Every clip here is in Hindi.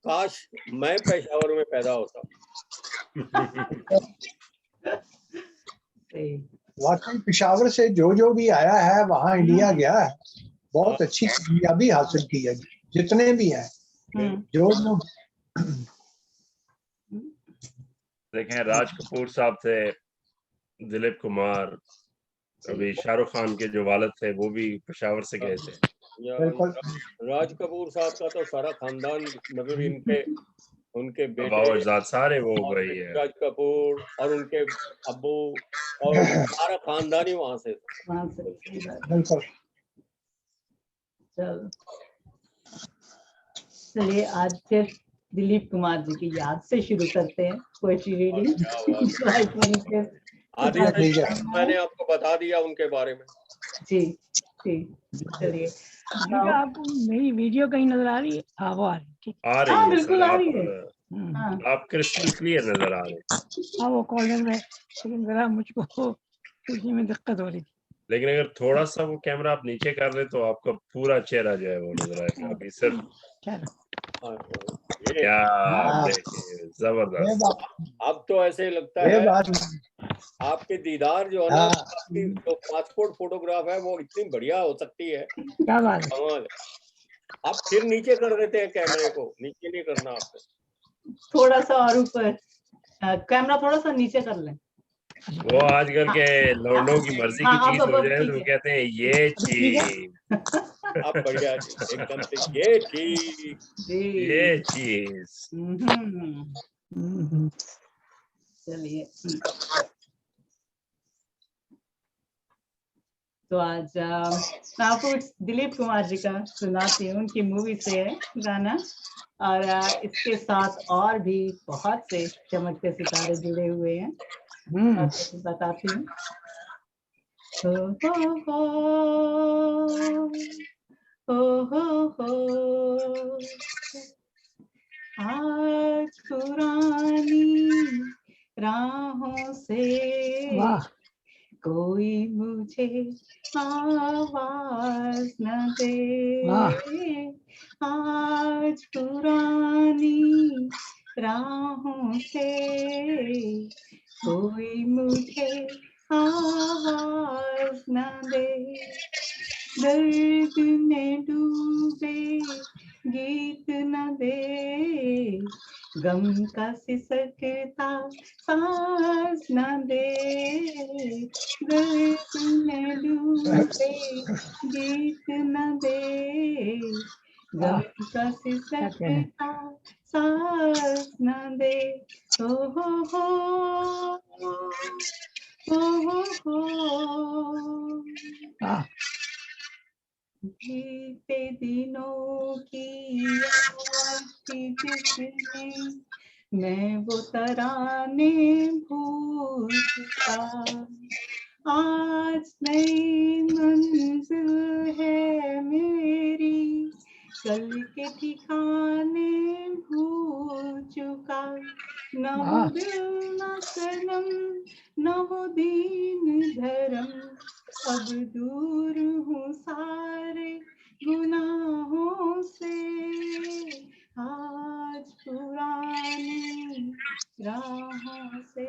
काश मैं पेशावर में पैदा होता। वाकई पेशावर से जो भी आया है वहाँ इंडिया गया है, बहुत अच्छी कामयाबी हासिल की है, जितने भी हैं जो लोग। देखें, राज कपूर साहब थे, दिलीप कुमार, अभी शाहरुख खान के जो वालिद थे वो भी पेशावर से गए थे। राज कपूर साहब का तो सारा खानदान, मतलब इनके उनके बेटे अजाद सारे वो गए हैं, राज कपूर और उनके अब्बू और सारा खानदान ही वहां से। बिल्कुल। चलिए आज फिर दिलीप कुमार जी की याद से शुरू करते हैं पोएट्री रीडिंग। मैंने आपको बता दिया उनके बारे में। जी जी, चलिए। आपको मेरी वीडियो कहीं नजर आ रही है? हाँ वो आ रही है, ठीक। आ रही है, बिल्कुल आ रही है। आप क्रिस्टल क्लियर नजर आ रहे हैं। हाँ वो कॉलर में, लेकिन जरा मुझको सुनने में दिक्कत हो रही थी। लेकिन अगर थोड़ा सा वो कैमरा आप नीचे कर दे तो आपका पूरा चेहरा जो है वो नजर आएगा। अभी सिर्फ क्या जबरदस्त। अब तो ऐसे लगता है आपके दीदार जो है ना, आपकी जो पासपोर्ट फोटोग्राफ है वो इतनी बढ़िया हो सकती है। क्या बात है। आप फिर नीचे कर देते हैं कैमरे को, नीचे नहीं करना आपको, थोड़ा सा और ऊपर कैमरा थोड़ा सा नीचे कर लें। वो आजकल के लौंडों की मर्जी की चीज हो जाए तो कहते हैं ये चीज। आप बढ़िया एकदम से ये चीज। चलिए, तो आज मैं आपको दिलीप कुमार जी का सुनाती हूँ, उनकी मूवी से है गाना, और इसके साथ और भी बहुत से चमकते सितारे जुड़े हुए हैं। बताती हूँ। आज पुरानी राहों से कोई मुझे आवाज न दे, आज पुरानी राहों से कोई मुझे आवाज न दे, दर्द में डूबे गीत न दे, गम का सिसकता सांस न दे, दर्द में डूबे गीत न दे, गम का सिसकता सांस न दे। बीते दिनों की याद थी जिसमें मैं वो तराने भूल चुका, आज नई मंजिल है मेरी, कल के ठिकाने भूल चुका, न वो दिल न सनम न वो दीन धर्म, अब दूर हूँ सारे गुनाहों से, आज पुरानी राहों से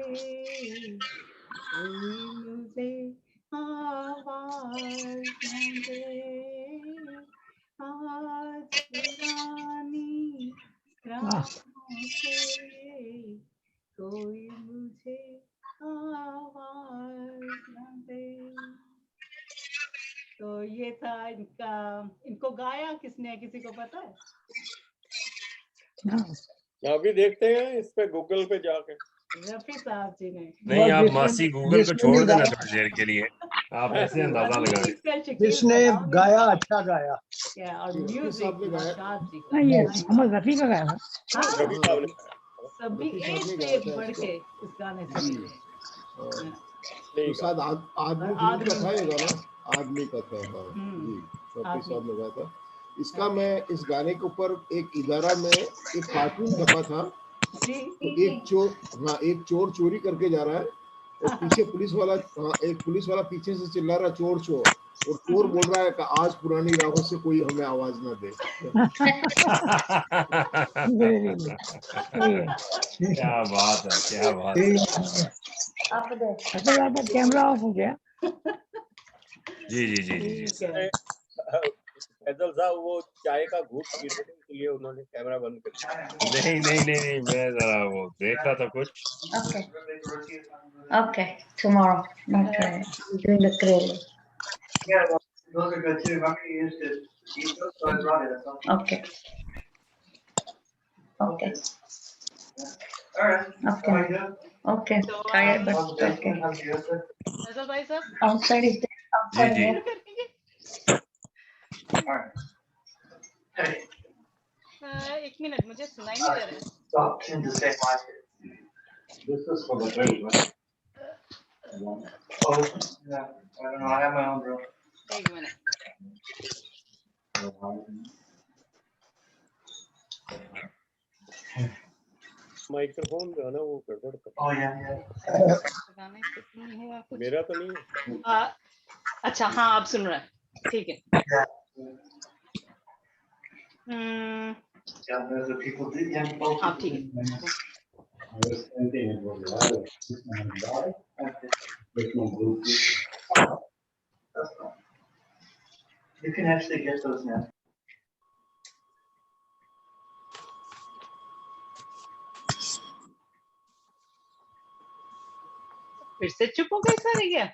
कोई मुझे आवाज न दे, आज पुरानी राहों से कोई मुझे आवाज न दे। तो ये था इनका, इनको गाया किसने, किसी को पता है? अभी देखते हैं इस पे गूगल पे जाके। रफी साहब जी ने। नहीं, आप मासी गूगल को छोड़ देना थोड़ी देर के लिए, आप ऐसे अंदाजा लगाएं। जिसने गाया अच्छा गाया। और म्यूजिक ये मोहम्मद रफी का गाया था। सभी एक से बढ़ के इस गाने से शायद आदमी का था ये गाना, आदमी का था। जी, रफी साहब ने गाया था इसका। मैं इस गाने के ऊपर एक इदारा में एक कार्टून छपा था, तो एक चोर चोरी करके जा रहा है और पीछे पुलिस वाला, एक पुलिस वाला पीछे से चिल्ला रहा चोर चोर, और चोर बोल रहा है कि आज पुरानी राहों से कोई हमें आवाज ना दे। क्या बात है, क्या बात है। अच्छा आपका कैमरा ऑफ हो गया। जी जी जी जी जी। फैजल साहब वो चाय का घूंट पीने के लिए उन्होंने कैमरा बंद कर दिया। नहीं नहीं नहीं नहीं, मैं जरा वो देख रहा था कुछ। Okay, tomorrow. Not today. I'm doing the grill. Yeah, those are good too. Remember you used to eat those, so I brought it. Okay. Okay. All right. Okay. Okay. So, Tired, but okay. Faizal भाई साहब Outside is there. जी Outside जी। here. All right. Hey, एक मिनट, मुझे सुनाई नहीं दे रहा है। stop in the same line. This is for the drink, right? Oh, yeah. I don't know. I have my own room. एक मिनट। माइक्रोफोन जो है ना वो गड़बड़ कर। Oh, yeah, yeah. गाने कितनी है या कुछ? मेरा तो नहीं है। अच्छा हाँ, आप सुन रहे हैं, ठीक है। Yeah, there's the people did yeah, both हाँ ठीक है। You can actually get those now. फिर से चुप हो गए सारे क्या?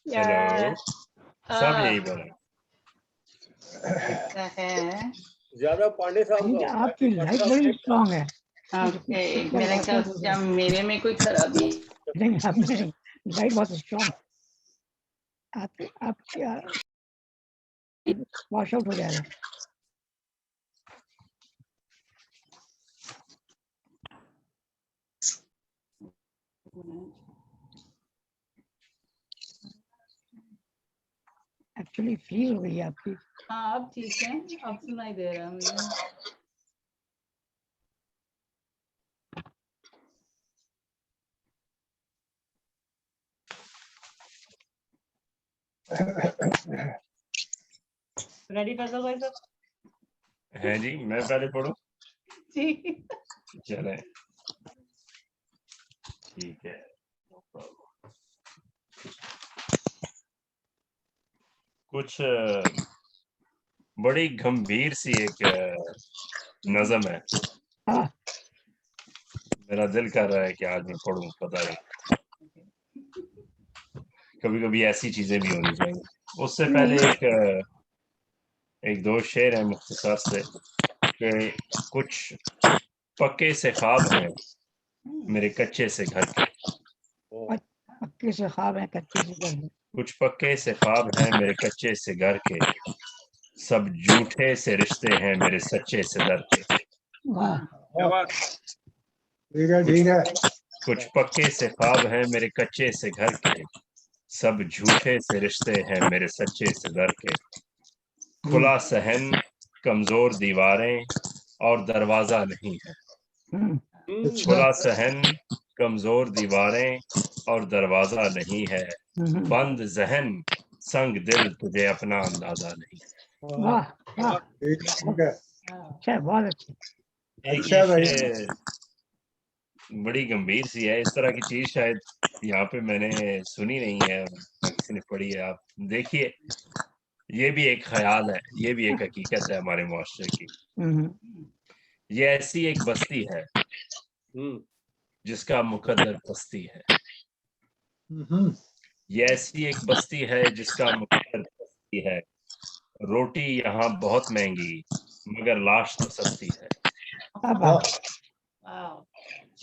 हेलो, सब यही बोला। है ज्यादा पांडे साहब का आपकी लाइट बड़ी स्ट्रांग है। मेरे ख्याल मेरे में कोई खराबी नहीं, आपने लाइट बहुत स्ट्रांग। आपकी वॉश आउट हो जाएगा। एक्चुअली फ्री हो गई है आपकी। हाँ अब ठीक है, अब सुनाई दे रहा है मुझे। रेडी फैजल भाई साहब? है जी, मैं पहले पढ़ूं? जी चले, ठीक है। कुछ बड़ी गंभीर सी एक नज़म है। हाँ। मेरा दिल कर रहा है कि आज मैं पढ़ूं, पता नहीं, कभी कभी ऐसी चीजें भी होनी चाहिए। उससे पहले एक दो शेर है मुख्तसर से कि कुछ पक्के से ख्वाब हैं मेरे कच्चे से घर के। पक्के से ख्वाब है कच्चे से घर के। कुछ पक्के से ख्वाब हैं मेरे कच्चे से घर के, सब झूठे से रिश्ते हैं मेरे सच्चे से दर के। कुछ पक्के से ख्वाब हैं मेरे कच्चे से घर के, सब झूठे से रिश्ते हैं मेरे सच्चे से दर के। खुला सहन कमजोर दीवारें और दरवाजा नहीं है, खुला सहन कमजोर दीवारें और दरवाजा नहीं है, बंद जहन संग दिल तुझे अपना अंदाजा नहीं। वाह वाह, अच्छा, बहुत अच्छा। एक बड़ी गंभीर सी है, इस तरह की चीज शायद यहाँ पे मैंने सुनी नहीं है, किसी ने पढ़ी है। आप देखिए, ये भी एक ख्याल है, ये भी एक हकीकत है हमारे मुआशरे की। ये ऐसी एक बस्ती है जिसका मुकद्दर पस्ती है। ये ऐसी एक बस्ती है जिसका मुकद्दर पस्ती है, रोटी यहाँ बहुत महंगी मगर लाश तो सस्ती है।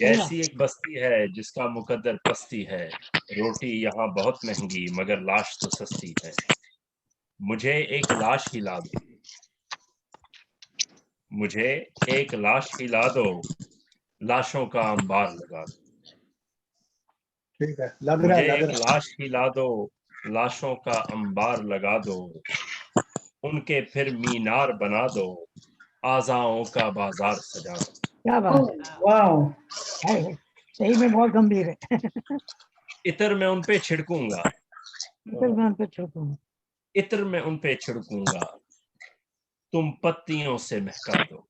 ये ऐसी एक बस्ती है जिसका मुकद्दर पस्ती है, रोटी यहाँ बहुत महंगी मगर लाश तो सस्ती है। मुझे एक लाश ही ला दो, मुझे एक लाश ही ला दो, लाशों का अंबार लगा दो। ठीक है, लग रहा है, मुझे एक लाश ही ला दो, लाशों का अंबार लगा दो, उनके फिर मीनार बना दो, आज़ाओं का बाजार सजा दो। क्या बात, वाह, सही में बहुत गंभीर है। इतर मैं उन पे छिड़कूंगा, फिर मैं उन पे छिड़कूंगा। इत्र मैं उन पे छिड़कूंगा, तुम पत्तियों से महका दो।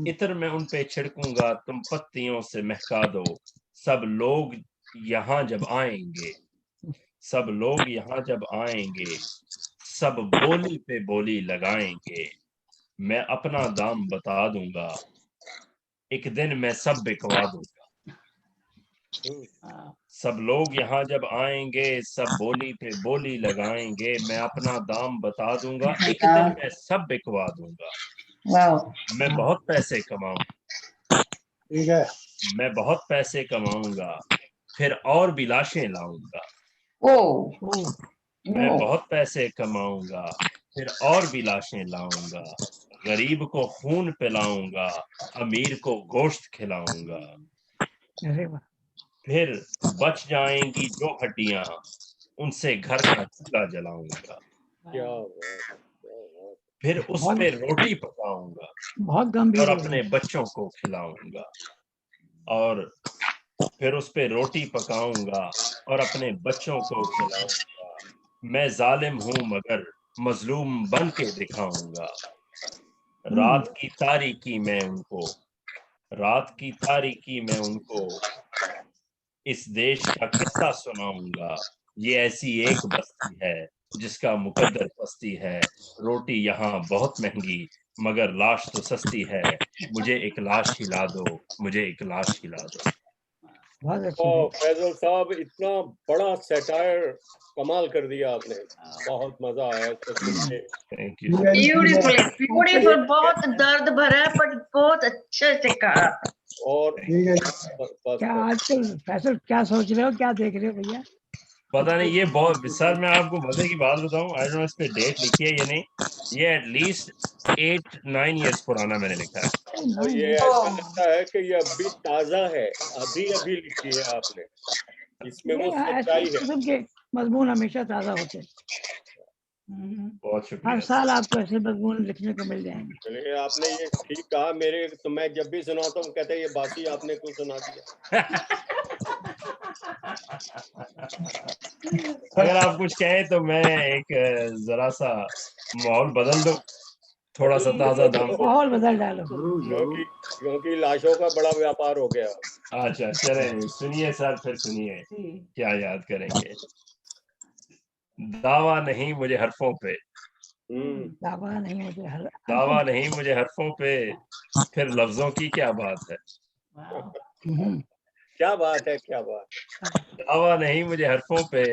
इत्र मैं उन पे छिड़कूंगा, तुम पत्तियों से महका दो। सब लोग यहाँ जब आएंगे, सब लोग यहाँ जब आएंगे, सब बोली पे बोली लगाएंगे। मैं अपना दाम बता दूंगा, एक दिन मैं सब बिकवा दूंगा। सब लोग यहाँ जब आएंगे, सब बोली पे बोली लगाएंगे। मैं अपना दाम बता दूंगा, एक दिन मैं सब बिकवा दूंगा। मैं बहुत पैसे कमाऊंगा, ठीक है, मैं बहुत पैसे कमाऊंगा, फिर और भी लाशें लाऊंगा। मैं बहुत पैसे कमाऊंगा, फिर और भी लाशें लाऊंगा। गरीब को खून पिलाऊंगा, अमीर को गोश्त खिलाऊंगा। अरे वाह, फिर बच जाएंगी जो हड्डियां, उनसे घर का चूल्हा जलाऊंगा। क्या बात, क्या बात। फिर उस पे रोटी पकाऊंगा बहुत गंभीर और हो अपने गई। बच्चों को खिलाऊंगा। और फिर उस पे रोटी पकाऊंगा और अपने बच्चों को खिलाऊंगा। मैं जालिम हूं मगर मजलूम बन के दिखाऊंगा। रात की तारीकी में उनको, रात की तारीकी में उनको इस देश का किस्सा सुनाऊंगा। ये ऐसी एक बस्ती है जिसका मुकद्दर पस्ती है। रोटी यहाँ बहुत महंगी मगर लाश तो सस्ती है। मुझे एक लाश हिला दो, मुझे एक लाश हिला दो। बहुत अच्छी ओ थी। फैजल साहब, इतना बड़ा सैटायर कमाल कर दिया आपने। बहुत मजा आया इसको सुन के। Thank you. ब्यूटीफुल ब्यूटीफुल, बहुत दर्द भरा पर बहुत अच्छे से कहा। और ठीक है। क्या आजकल फैसल क्या सोच रहे हो, क्या देख रहे हो भैया? पता नहीं, ये बहुत सर, मैं आपको मजे की बात बताऊं, आई डोंट नो इस पे डेट लिखी है या नहीं। ये एटलीस्ट 8-9 इयर्स पुराना मैंने लिखा है। और ये ऐसा लगता है कि ये अभी ताजा है, अभी अभी लिखी है आपने। इसमें वो नहीं, ऐसे सच्चाई है। किस्म के मजमून हमेशा ताजा होते हैं। बहुत हर शुक्रिया। साल आपको ऐसे मजमून लिखने को मिल जाएंगे। चलिए, आपने ये ठीक कहा। मेरे तो मैं जब भी सुनाता हूँ कहते हैं ये बासी आपने क्यों सुना दिया। अगर आप कुछ कहें तो मैं एक जरा सा माहौल बदल दूं, थोड़ा सा ताजा दाम। माहौल बदल डालो। क्योंकि लाशों का बड़ा व्यापार हो गया। अच्छा चले, सुनिए सर, फिर सुनिए क्या याद करेंगे। दावा नहीं मुझे हरफों पे, दावा नहीं मुझे दावा नहीं मुझे हरफों पे, फिर लफ्जों की क्या बात है। क्या बात है, क्या बात। दावा नहीं मुझे हरफों पे,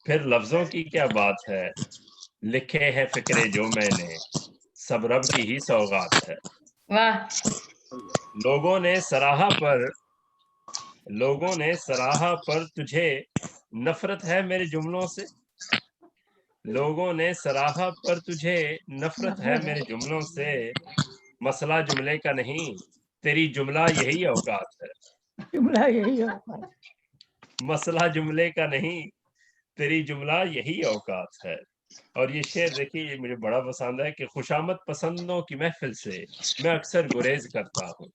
फिर लफ्जों की क्या बात है। लिखे हैं फिक्रे जो मैंने, सब रब की ही सौगात है। लोगों ने सराहा पर, लोगों ने सराहा पर तुझे नफरत है मेरे जुमलों से। लोगों ने सराहा पर तुझे नफरत है मेरे जुमलों से। मसला जुमले का नहीं, तेरी जुमला यही औकात है। जुमला यही है। मसला जुमले का नहीं, तेरी जुमला यही औकात है। और ये शेर देखिए, ये मुझे बड़ा पसंद है कि खुशामद पसंदों की महफिल से मैं अक्सर गुरेज करता हूँ।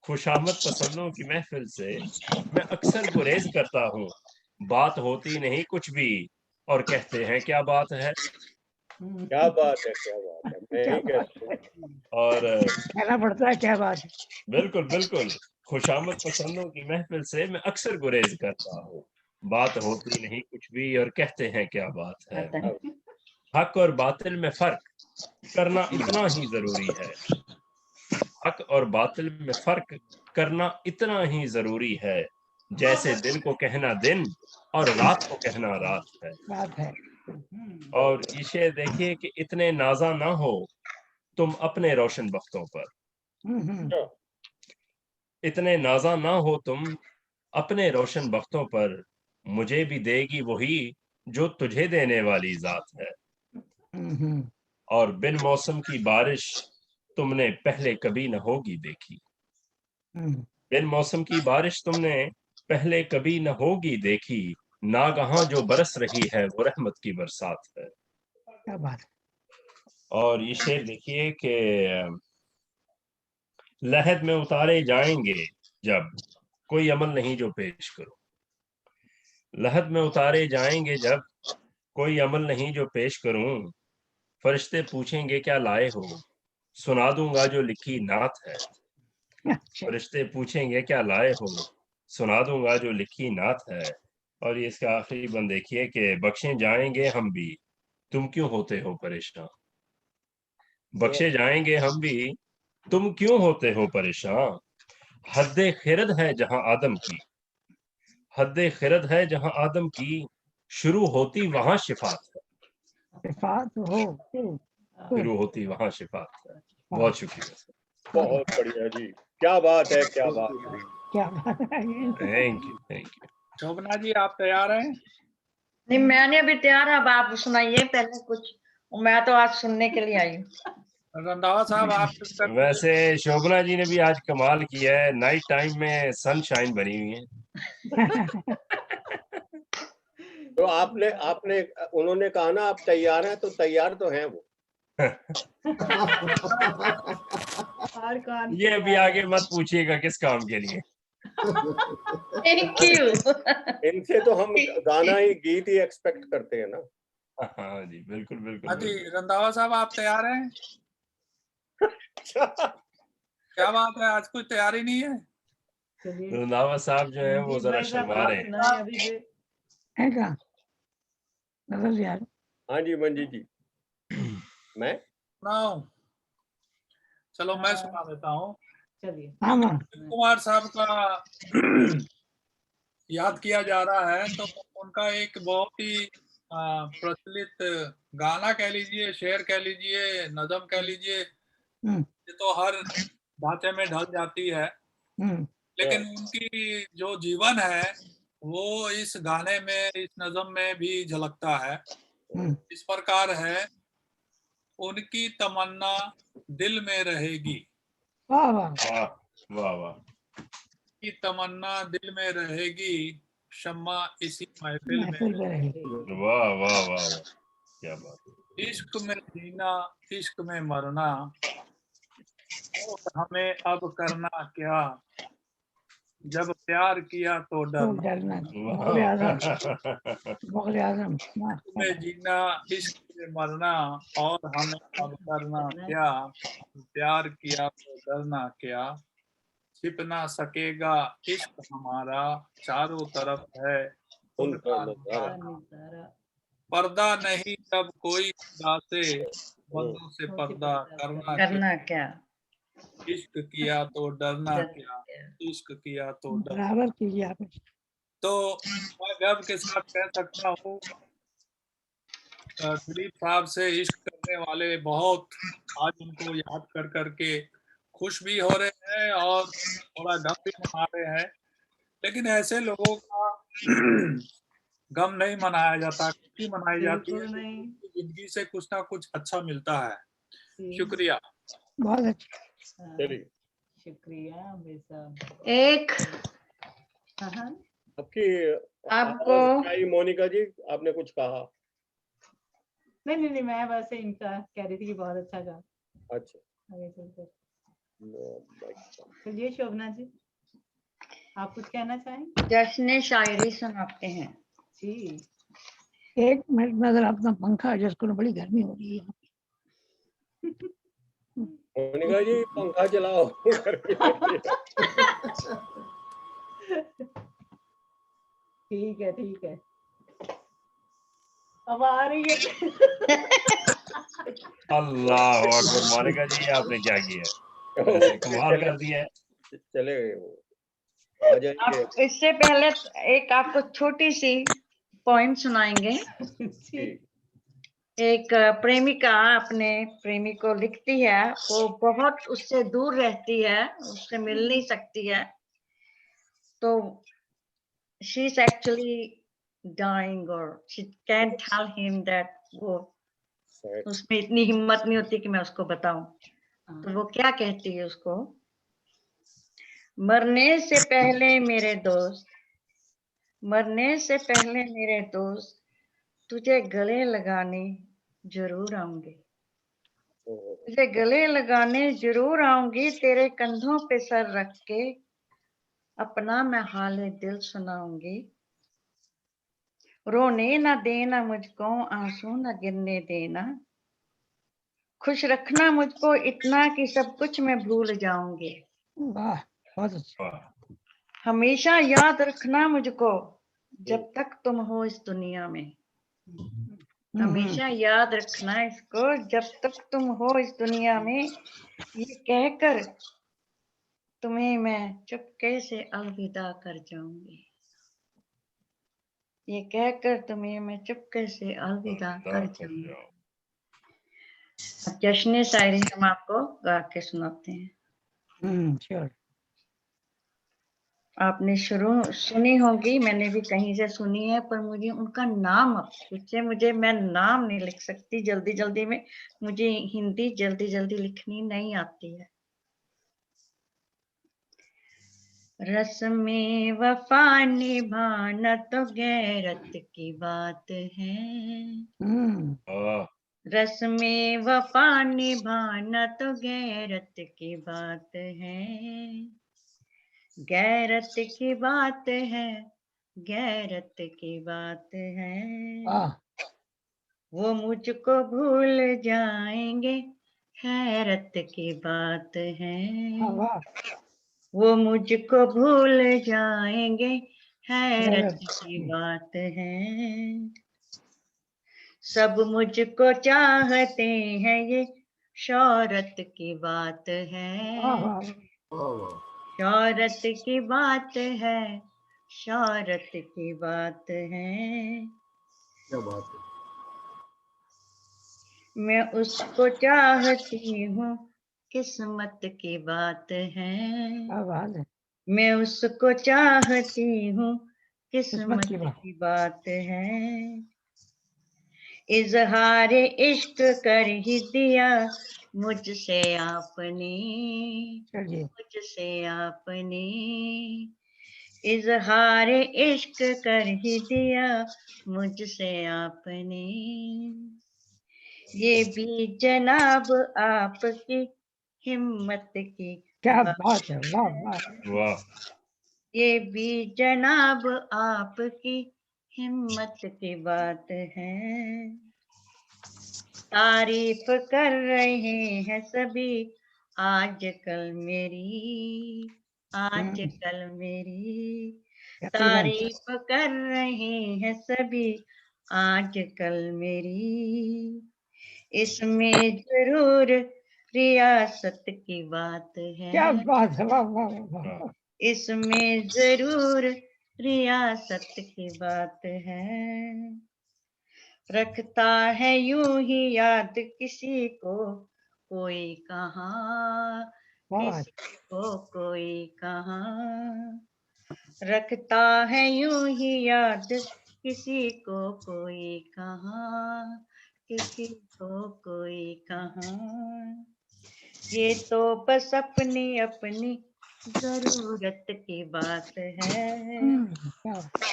खुशामद पसंदों की महफिल से मैं अक्सर गुरेज करता हूँ। बात होती नहीं कुछ भी और कहते हैं क्या बात है। क्या बात है, क्या बात है, मैं ही कहता हूँ। और कहना पड़ता है क्या बात है। बिल्कुल बिल्कुल, खुशामद पसंदों की महफिल से मैं अक्सर गुरेज करता हूँ। बात होती नहीं कुछ भी और कहते हैं क्या बात है। हक और बातिल में फर्क करना इतना ही जरूरी है। हक और बातिल में फर्क करना इतना ही जरूरी है, जैसे दिन को कहना दिन और रात को कहना रात है। बात है। और इसे देखिए कि इतने नाजा ना हो तुम अपने रोशन बख्तों पर, इतने नाजा ना हो तुम अपने रोशन बख्तों पर। मुझे भी देगी वही जो तुझे देने वाली जात है। और बिन मौसम की बारिश तुमने पहले कभी न होगी देखी। बिन मौसम की बारिश तुमने पहले कभी न होगी देखी। नागहां जो बरस रही है वो रहमत की बरसात है। क्या बात है। और ये शेर देखिए कि लहद में उतारे जाएंगे जब कोई अमल नहीं जो पेश करो। लहद में उतारे जाएंगे जब, कोई अमल नहीं जो पेश करूं, फरिश्ते पूछेंगे क्या लाए हो, सुना दूंगा जो लिखी नात है। अच्छा फरिश्ते पूछेंगे क्या लाए हो, सुना दूंगा जो लिखी नात है। और ये इसका आखिरी बंद देखिए कि बख्शे जाएंगे हम भी, तुम क्यों होते हो परेशान। बख्शे जाएंगे हम भी, तुम क्यों होते हो परेशान। हद्दे खिरद है जहां आदम की, हद्दे खिरद है जहां आदम की, शुरू होती वहां शिफात है। सिफात हो शुरू होती वहां शिफात है। बहुत शुक्रिया। बहुत बढ़िया जी, क्या बात है, क्या बात है। क्या बात है ये। Thank you, thank you. Shobhana ji आप तैयार हैं? नहीं, मैंने अभी तैयार, अब आप सुनाइए पहले कुछ, मैं तो आज सुनने के लिए आई हूँ। रंधावा साहब आप वैसे शोभना जी ने भी आज कमाल किया है, नाइट टाइम में सनशाइन बनी हुई है। तो आपने आपने उन्होंने कहा ना आप तैयार हैं, तो तैयार तो हैं वो। और कौन ये अभी आगे मत पूछिएगा किस काम के लिए। Thank you. इनसे तो हम गाना ही, गीत ही एक्सपेक्ट करते हैं ना। हाँ जी, बिल्कुल बिल्कुल, हाँ जी, बिल्कुल। रंधावा साहब आप तैयार हैं? क्या बात है, आज कोई तैयारी नहीं है? रंधावा साहब जो है वो जरा शर्मा रहे हैं। अभी भी है क्या नजर यार। हाँ जी मंजीत जी, मैं सुनाओ, चलो मैं सुना देता हूँ। चलिए। हाँ हाँ कुमार साहब का याद किया जा रहा है, तो उनका एक बहुत ही प्रचलित गाना कह लीजिए, शेर कह लीजिए, नज़म कह लीजिए, ये तो हर ढांचे में ढल जाती है, लेकिन उनकी जो जीवन है वो इस गाने में, इस नज़म में भी झलकता है। इस प्रकार है, उनकी तमन्ना दिल में रहेगी, वाह वाह वाह वाह वाह, की तमन्ना दिल में रहेगी, शम्मा इसी महफिल में। महफिल में रहेगी। वाह वाह वाह वाह, क्या बात है। इश्क में जीना, इश्क में मरना, और हमें अब करना क्या, जब प्यार किया तो तो डरना। डरना मुगल आजम, मुगल आजम। इश्क में जीना, इश्क में मरना, और हमें अब करना क्या, प्यार किया तो डरना क्या, छिप ना सकेगा इश्क हमारा, चारों तरफ है उनका नजारा, पर्दा नहीं तब कोई खुदा से, बंदों से पर्दा करना क्या, करना क्या, इश्क किया तो डरना क्या, इश्क किया तो डरना। बराबर कीजिए आप। तो मैं गर्व के साथ कह सकता हूँ, दिलीप साहब से इश्क करने वाले बहुत आज उनको याद कर करके खुश भी हो रहे हैं और थोड़ा गम भी मना रहे हैं, लेकिन ऐसे लोगों का गम नहीं मनाया जाता, खुशी मनाई जाती है, बिल्कुल नहीं। उनकी जिंदगी से कुछ ना कुछ अच्छा मिलता है। शुक्रिया। बहुत अच्छा। चलिए, शुक्रिया बेसाब। एक आपकी आपको आवाज आई मोनिका जी, आपने कुछ कहा? नहीं नहीं नहीं, मैं बस इनका कह रही थी कि बहुत अच्छा गा। अच्छा, आगे चलकर चलिए शोभना जी, आप कुछ कहना चाहें? जश्न शायरी सुनाते हैं जी। एक मिनट में अगर अपना पंखा एडजस्ट करो, बड़ी गर्मी हो रही है। मोनिका जी पंखा चलाओ। ठीक है ठीक है, अब आ रही है। अल्लाह अकबर, मोनिका जी आपने क्या किया, वैसे कमाल कर दिया है। चले गए वो, आ जाएंगे। आप इससे पहले एक आपको छोटी सी पोइम सुनाएंगे। एक प्रेमिका अपने प्रेमी को लिखती है, वो बहुत उससे दूर रहती है, उससे मिल नहीं सकती है, तो शी इज एक्चुअली डाइंग और she can tell him that, वो उसमें इतनी हिम्मत नहीं होती कि मैं उसको बताऊं, तो वो क्या कहती है उसको, मरने से पहले मेरे दोस्त, मरने से पहले मेरे दोस्त, तुझे गले लगाने जरूर आऊंगी, तुझे गले लगाने जरूर आऊंगी, तेरे कंधों पे सर रख के अपना मैं हाले दिल सुनाऊंगी, रोने ना देना मुझको, आंसू ना गिरने देना, खुश रखना मुझको इतना कि सब कुछ मैं भूल जाऊंगी। वाह, बहुत अच्छा। हमेशा याद रखना मुझको जब तक तुम हो इस दुनिया में। हमेशा याद रखना इसको जब तक तुम हो इस दुनिया में। ये कहकर तुम्हें मैं चुपके से अलविदा कर जाऊंगी। ये कहकर तुम्हें मैं चुपके से अलविदा कर जाऊंगी। जश्न शायरी हम आपको गा के सुनाते हैं। श्योर। आपने शुरू सुनी होगी, मैंने भी कहीं से सुनी है, पर मुझे उनका नाम पूछे, मैं नाम नहीं लिख सकती जल्दी जल्दी में। मुझे हिंदी जल्दी जल्दी लिखनी नहीं आती है। रस्में वफा निभाना तो गैरत की बात है। रस्में वफा निभाना तो गैरत की बात है। गैरत की बात है, गैरत की बात है। वो मुझको भूल जाएंगे, हैरत की बात है। वो मुझको भूल जाएंगे, हैरत की बात है। सब मुझको चाहते हैं, ये शौहरत की बात है। शौहरत की बात है, शौहरत की बात है। क्या बात है। मैं उसको चाहती हूँ, किस्मत की बात है। मैं उसको चाहती हूँ, किस्मत की बात है। इजहार इश्क कर ही दिया मुझसे आपने, मुझसे आपने। इजहार इश्क कर ही दिया मुझसे आपने। ये भी जनाब आपकी हिम्मत की क्या बात है। वाह वाह। ये भी जनाब आपकी हिम्मत की बात है। तारीफ कर रहे हैं सभी आजकल मेरी, आजकल मेरी। तारीफ कर रहे हैं सभी आजकल मेरी। इसमें जरूर रियासत की बात है। क्या बात है। वाह वाह वाह। इसमें जरूर रियासत की बात है। रखता है यूं ही याद किसी को कोई कहाँ, किसी को कोई कहाँ। रखता है यूं ही याद किसी को कोई कहाँ, किसी को कोई कहाँ। ये तो बस अपनी अपनी जरूरत की बात है।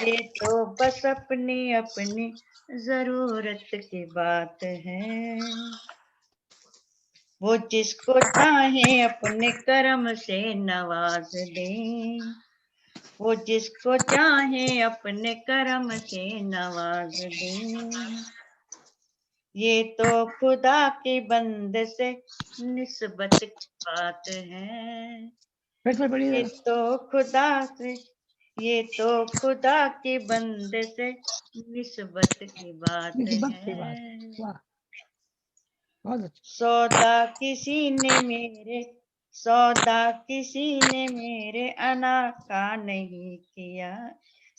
ये तो बस अपनी अपनी जरूरत की बात है। वो जिसको चाहे अपने कर्म से नवाज दे। वो जिसको चाहे अपने कर्म से नवाज दे। ये तो खुदा के बंदे से निस्बत की बात है। ये तो खुदा से, ये तो खुदा के बंदे से निस्बत की बात है। सौदा किसी ने मेरे, सौदा किसी ने मेरे अना का नहीं किया।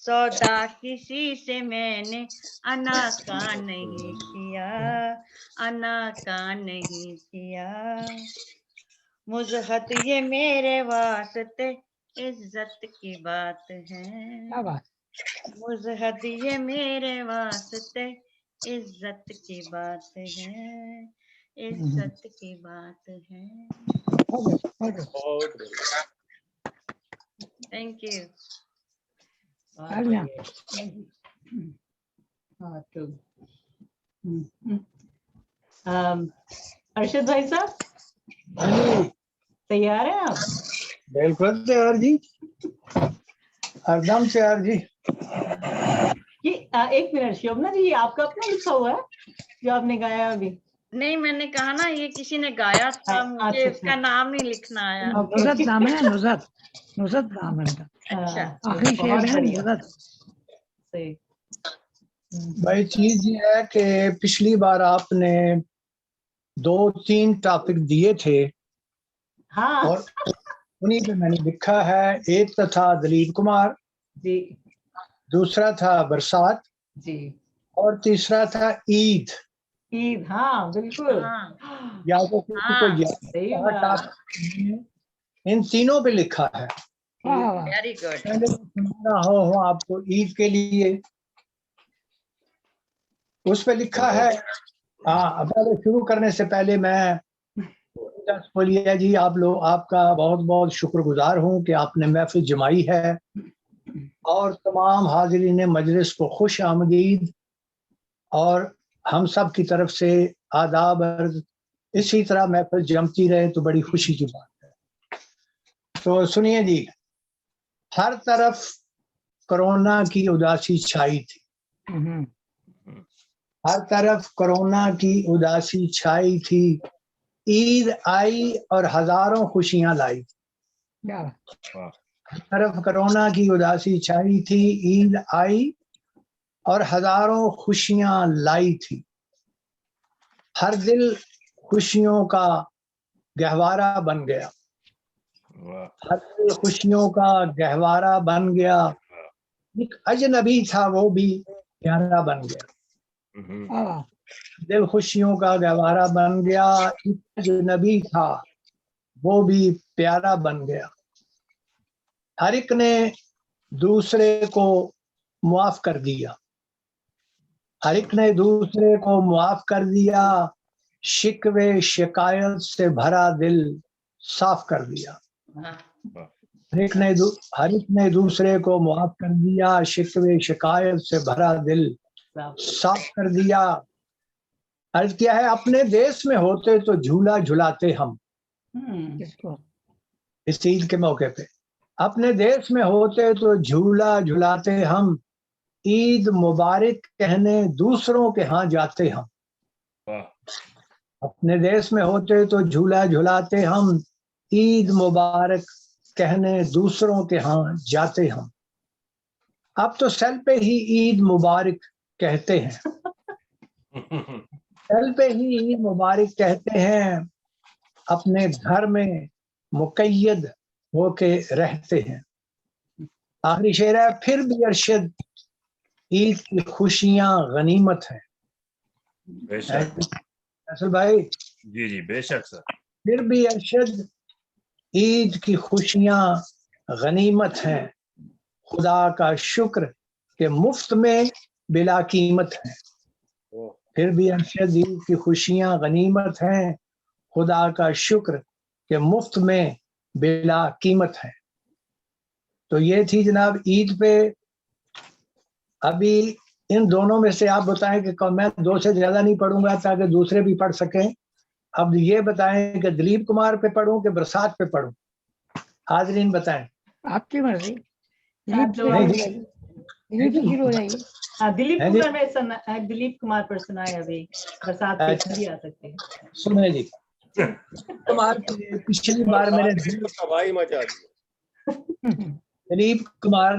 सौदा किसी से मैंने अना का नहीं किया, अना का नहीं किया। मुजहत ये मेरे वास्ते इज्जत की बात है। मुजहत ये मेरे वास्ते इज्जत की बात है, इज्जत की बात है। Thank you. अर्शद भाई साहब तैयार हैं आप? बिल्कुल तैयार जी, एकदम तैयार जी। ये एक मिनट शोभना जी, आपका अपना लिखा हुआ है जो आपने गाया अभी? नहीं, मैंने कहा ना ये किसी ने गाया था, मुझे उसका नाम नहीं लिखना आया। नुसरत नाम है, नुसरत नाम है उनका। अच्छा, आखिरी शेर है नुसरत। सही। भाई चीज ये है कि पिछली बार आपने 2-3 टॉपिक दिए थे। हाँ। और उन्हीं पे मैंने लिखा है। एक तो था दिलीप कुमार जी, दूसरा था बरसात जी, और तीसरा था ईद। ईद, हाँ बिल्कुल। हाँ, या तो किसी को याद, इन तीनों पे लिखा है। Very good. पहले सुनाना हो आपको ईद के लिए, उस पे लिखा है। हाँ, पहले शुरू करने से पहले मैं बोलिए जी, आप लोग, आपका बहुत बहुत शुक्रगुजार हूँ कि आपने महफिल जमाई है और तमाम हाजिरीन मजलिस को खुश आमदीद और हम सब की तरफ से आदाब अर्ज। इसी तरह महफिल जमती रहे तो बड़ी खुशी की बात है। तो सुनिए जी, हर तरफ कोरोना की उदासी छाई थी, हर तरफ कोरोना की उदासी छाई थी। ईद आई और हजारों खुशियां लाई। हर तरफ कोरोना की उदासी छाई थी, ईद आई और हजारों खुशियां लाई थी। हर दिल खुशियों का गहवारा बन गया, हर दिल खुशियों का गहवारा बन गया। एक अजनबी था वो भी प्यारा बन गया, दिल खुशियों का गहवारा बन गया। एक अजनबी था वो भी प्यारा बन गया। हर एक ने दूसरे को मुआफ कर दिया, हर एक ने दूसरे को मुआफ कर दिया। शिकवे शिकायत से भरा दिल साफ कर दिया। हर एक ने दूसरे को मुआफ कर दिया, शिकवे शिकायत से भरा दिल साफ कर दिया। अर्ज किया है, अपने देश में होते तो झूला झुलाते हम। इस ईद के मौके पे अपने देश में होते तो झूला झुलाते हम। ईद मुबारक कहने दूसरों के यहाँ जाते हम। अपने देश में होते तो झूला झुलाते हम। ईद मुबारक कहने दूसरों के यहाँ जाते हम। अब तो सेल पे ही ईद मुबारक कहते हैं, सेल पे ही ईद मुबारक कहते हैं। अपने घर में मुकय्यद होके रहते हैं। आखिरी शेर है, फिर भी अरशद ईद की खुशियां गनीमत है। असल भाई जी जी बेशक सर। फिर भी अरशद ईद की खुशियां गनीमत है। खुदा का शुक्र के मुफ्त में बिला कीमत है। फिर भी अरशद ईद की खुशियां गनीमत हैं। खुदा का शुक्र के मुफ्त में बिला कीमत है। तो ये थी जनाब ईद पे। अभी इन दोनों में से आप बताएं कि मैं 2 से ज्यादा नहीं पढ़ूंगा ताकि दूसरे भी पढ़ सकें। अब ये बताएं कि दिलीप कुमार पे पढ़ूं कि बरसात पे पढ़ूं, हाजरीन बताएं। आपकी मर्जी। दिलीप कुमार में दिलीप कुमार पर सुनाए, अभी बरसात पे भी आ सकते हैं। सुने जी, कुमार पिछली बार मैंने तबाही मचा दी। दिलीप कुमार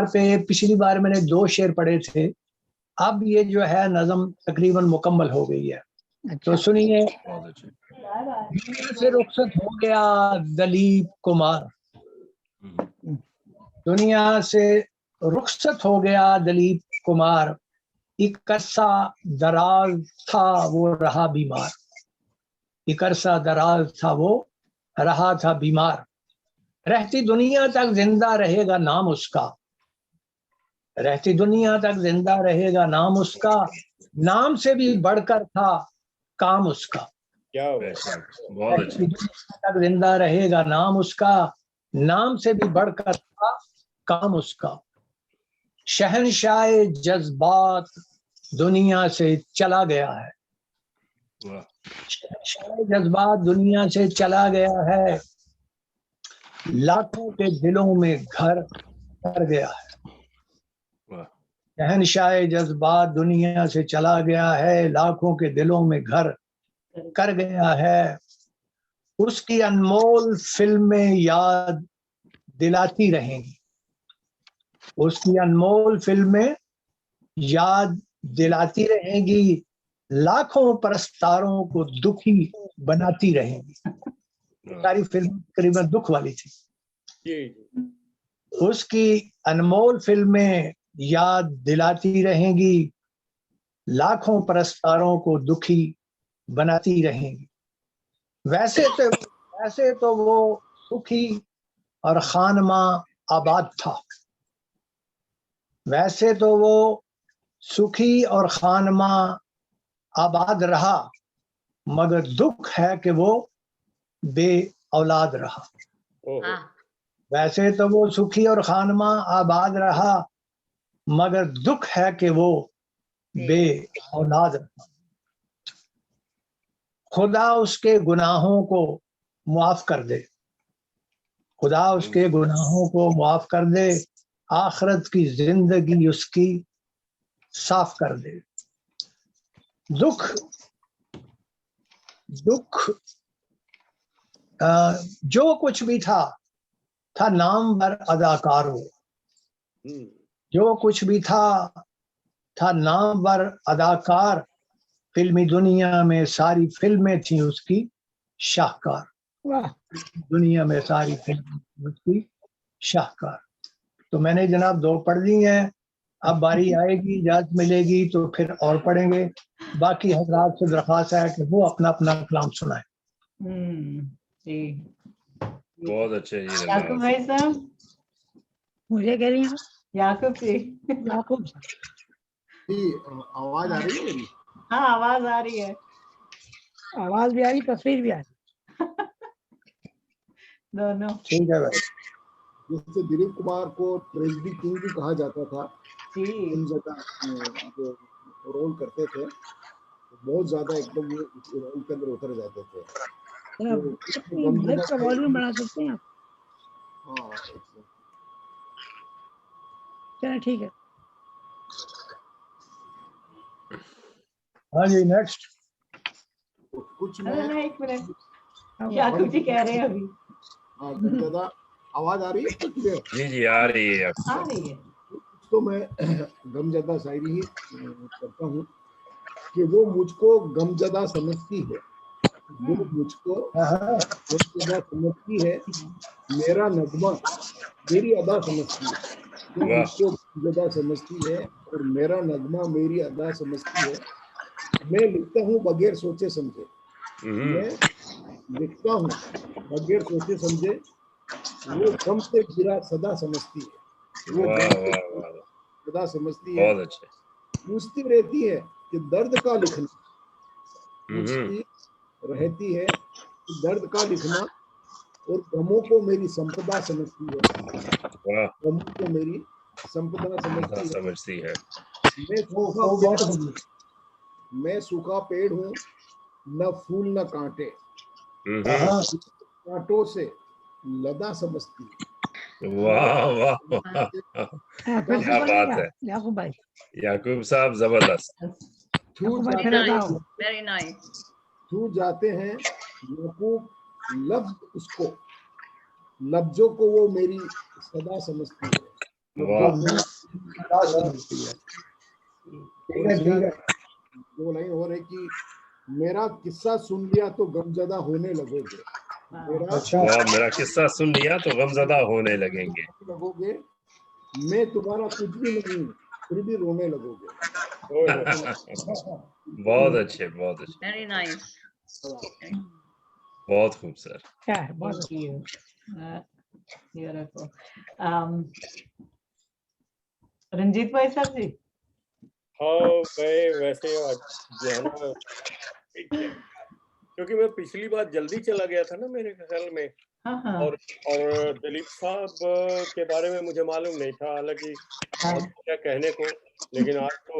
पे पिछली बार मैंने 2 शेर पढ़े थे। अब ये जो है नज़म तकरीबन मुकम्मल हो गई है। तो सुनिए, दुनिया से रुखसत हो गया दिलीप कुमार। दुनिया से रुखसत हो गया दिलीप कुमार। एक अरसा दराज था वो रहा बीमार। एक अरसा दराज था वो रहा था बीमार। रहती दुनिया तक जिंदा रहेगा नाम उसका। रहती दुनिया तक जिंदा रहेगा नाम उसका। नाम से भी बढ़कर था काम उसका। बहुत अच्छा। तक जिंदा रहेगा नाम उसका। नाम से भी बढ़कर था काम उसका। शहनशाह जज्बात दुनिया से चला गया है। शहनशाह जज्बात दुनिया से चला गया है। लाखों के दिलों में घर कर गया है। शहनशाह जज्बात दुनिया से चला गया है, लाखों के दिलों में घर कर गया है। उसकी अनमोल फिल्में याद दिलाती रहेंगी, उसकी अनमोल फिल्में याद दिलाती रहेंगी, लाखों परस्तारों को दुखी बनाती रहेंगी। सारी फिल्म करीबन दुख वाली थी। उसकी अनमोल फिल्में याद दिलाती रहेंगी, लाखों परस्तारों को दुखी बनाती रहेंगी। वैसे तो वो सुखी और खानमा आबाद था, वैसे तो वो सुखी और खानमा आबाद रहा, मगर दुख है कि वो बे औलाद रहा। वैसे तो वो सुखी और खानमा आबाद रहा, मगर दुख है कि वो बे औलाद रहा। खुदा उसके गुनाहों को मुआफ कर दे, खुदा उसके गुनाहों को मुआफ कर दे, आखिरत की जिंदगी उसकी साफ कर दे। दुख जो कुछ भी था नामवर अदाकार हो, जो कुछ भी था नामवर अदाकार। फिल्मी दुनिया में सारी फिल्में थी उसकी शाहकार, दुनिया में सारी फिल्में उसकी शाहकार। तो मैंने जनाब 2 पढ़ दी हैं, अब बारी आएगी, इजाजत मिलेगी तो फिर और पढ़ेंगे। बाकी हजरात से दरख्वास्त है कि वो अपना अपना कलाम सुनाए। बहुत अच्छे जी। याकूब भाई साहब, मुझे कह रही हूँ याकूब जी, याकूब आवाज आ रही है मेरी? हाँ आवाज आ रही है, आवाज भी आ रही, तस्वीर भी आ रही। दोनों ठीक है भाई। जिससे दिलीप कुमार को ट्रेजेडी किंग भी कहा जाता था, जो रोल करते थे, बहुत ज्यादा एकदम रोल के अंदर उतर जाते थे। माइक का वॉल्यूम बढ़ा सकते हैं आप? हाँ चलो ठीक है। हाँ जी, नेक्स्ट। कुछ मैं एक मिनट, याकूब जी कह रहे हैं अभी। हाँ, आवाज आ रही है? जी जी आ रही है, आ रही है। तो मैं गमजदा शायरी ही करता हूँ कि वो मुझको गमजदा समझती है, वो मुझको गमजदा समझती है, मेरा नगमा मेरी अदा समझती है। वो मुझको गमजदा समझती है और मेरा नगमा मेरी अदा समझती है। मैं लिखता हूँ बगैर सोचे समझे, मैं लिखता हूँ बगैर सोचे समझे, वो गम से गिरा सदा समझती है, वो गम से सदा समझती है। बहुत अच्छे। पूछती रहती है कि दर्द का लिखना, पूछती रहती है कि दर्द का लिखना, और गमों को मेरी संपदा समझती है, गमों को मेरी संपदा समझती है। मैं सूखा पेड़ हूँ, न फूल न कांटे, कांटों से लदा समझती है। वाह वाह, क्या बात है याकूब भाई, याकूब साहब जबरदस्त। छू जाते हैं याकूब लफ्ज उसको, लफ्जों को वो मेरी सदा समझती है। दो लाइन और है कि मेरा किस्सा सुन लिया तो गमजदा होने लगोगे, मेरा किस्सा सुन लिया तो गमजदा होने लगेंगे, मैं तुम्हारा कुछ भी नहीं फिर भी रोने लगोगे। बहुत अच्छे, बहुत अच्छे, वेरी नाइस, बहुत खूब सर। रंजीत भाई साहब जी। हाँ, मैं वैसे जो है ना, क्योंकि मैं पिछली बार जल्दी चला गया था ना मेरे ख्याल में, और दिलीप साहब के बारे में मुझे मालूम नहीं था, हालांकि क्या कहने को, लेकिन आज तो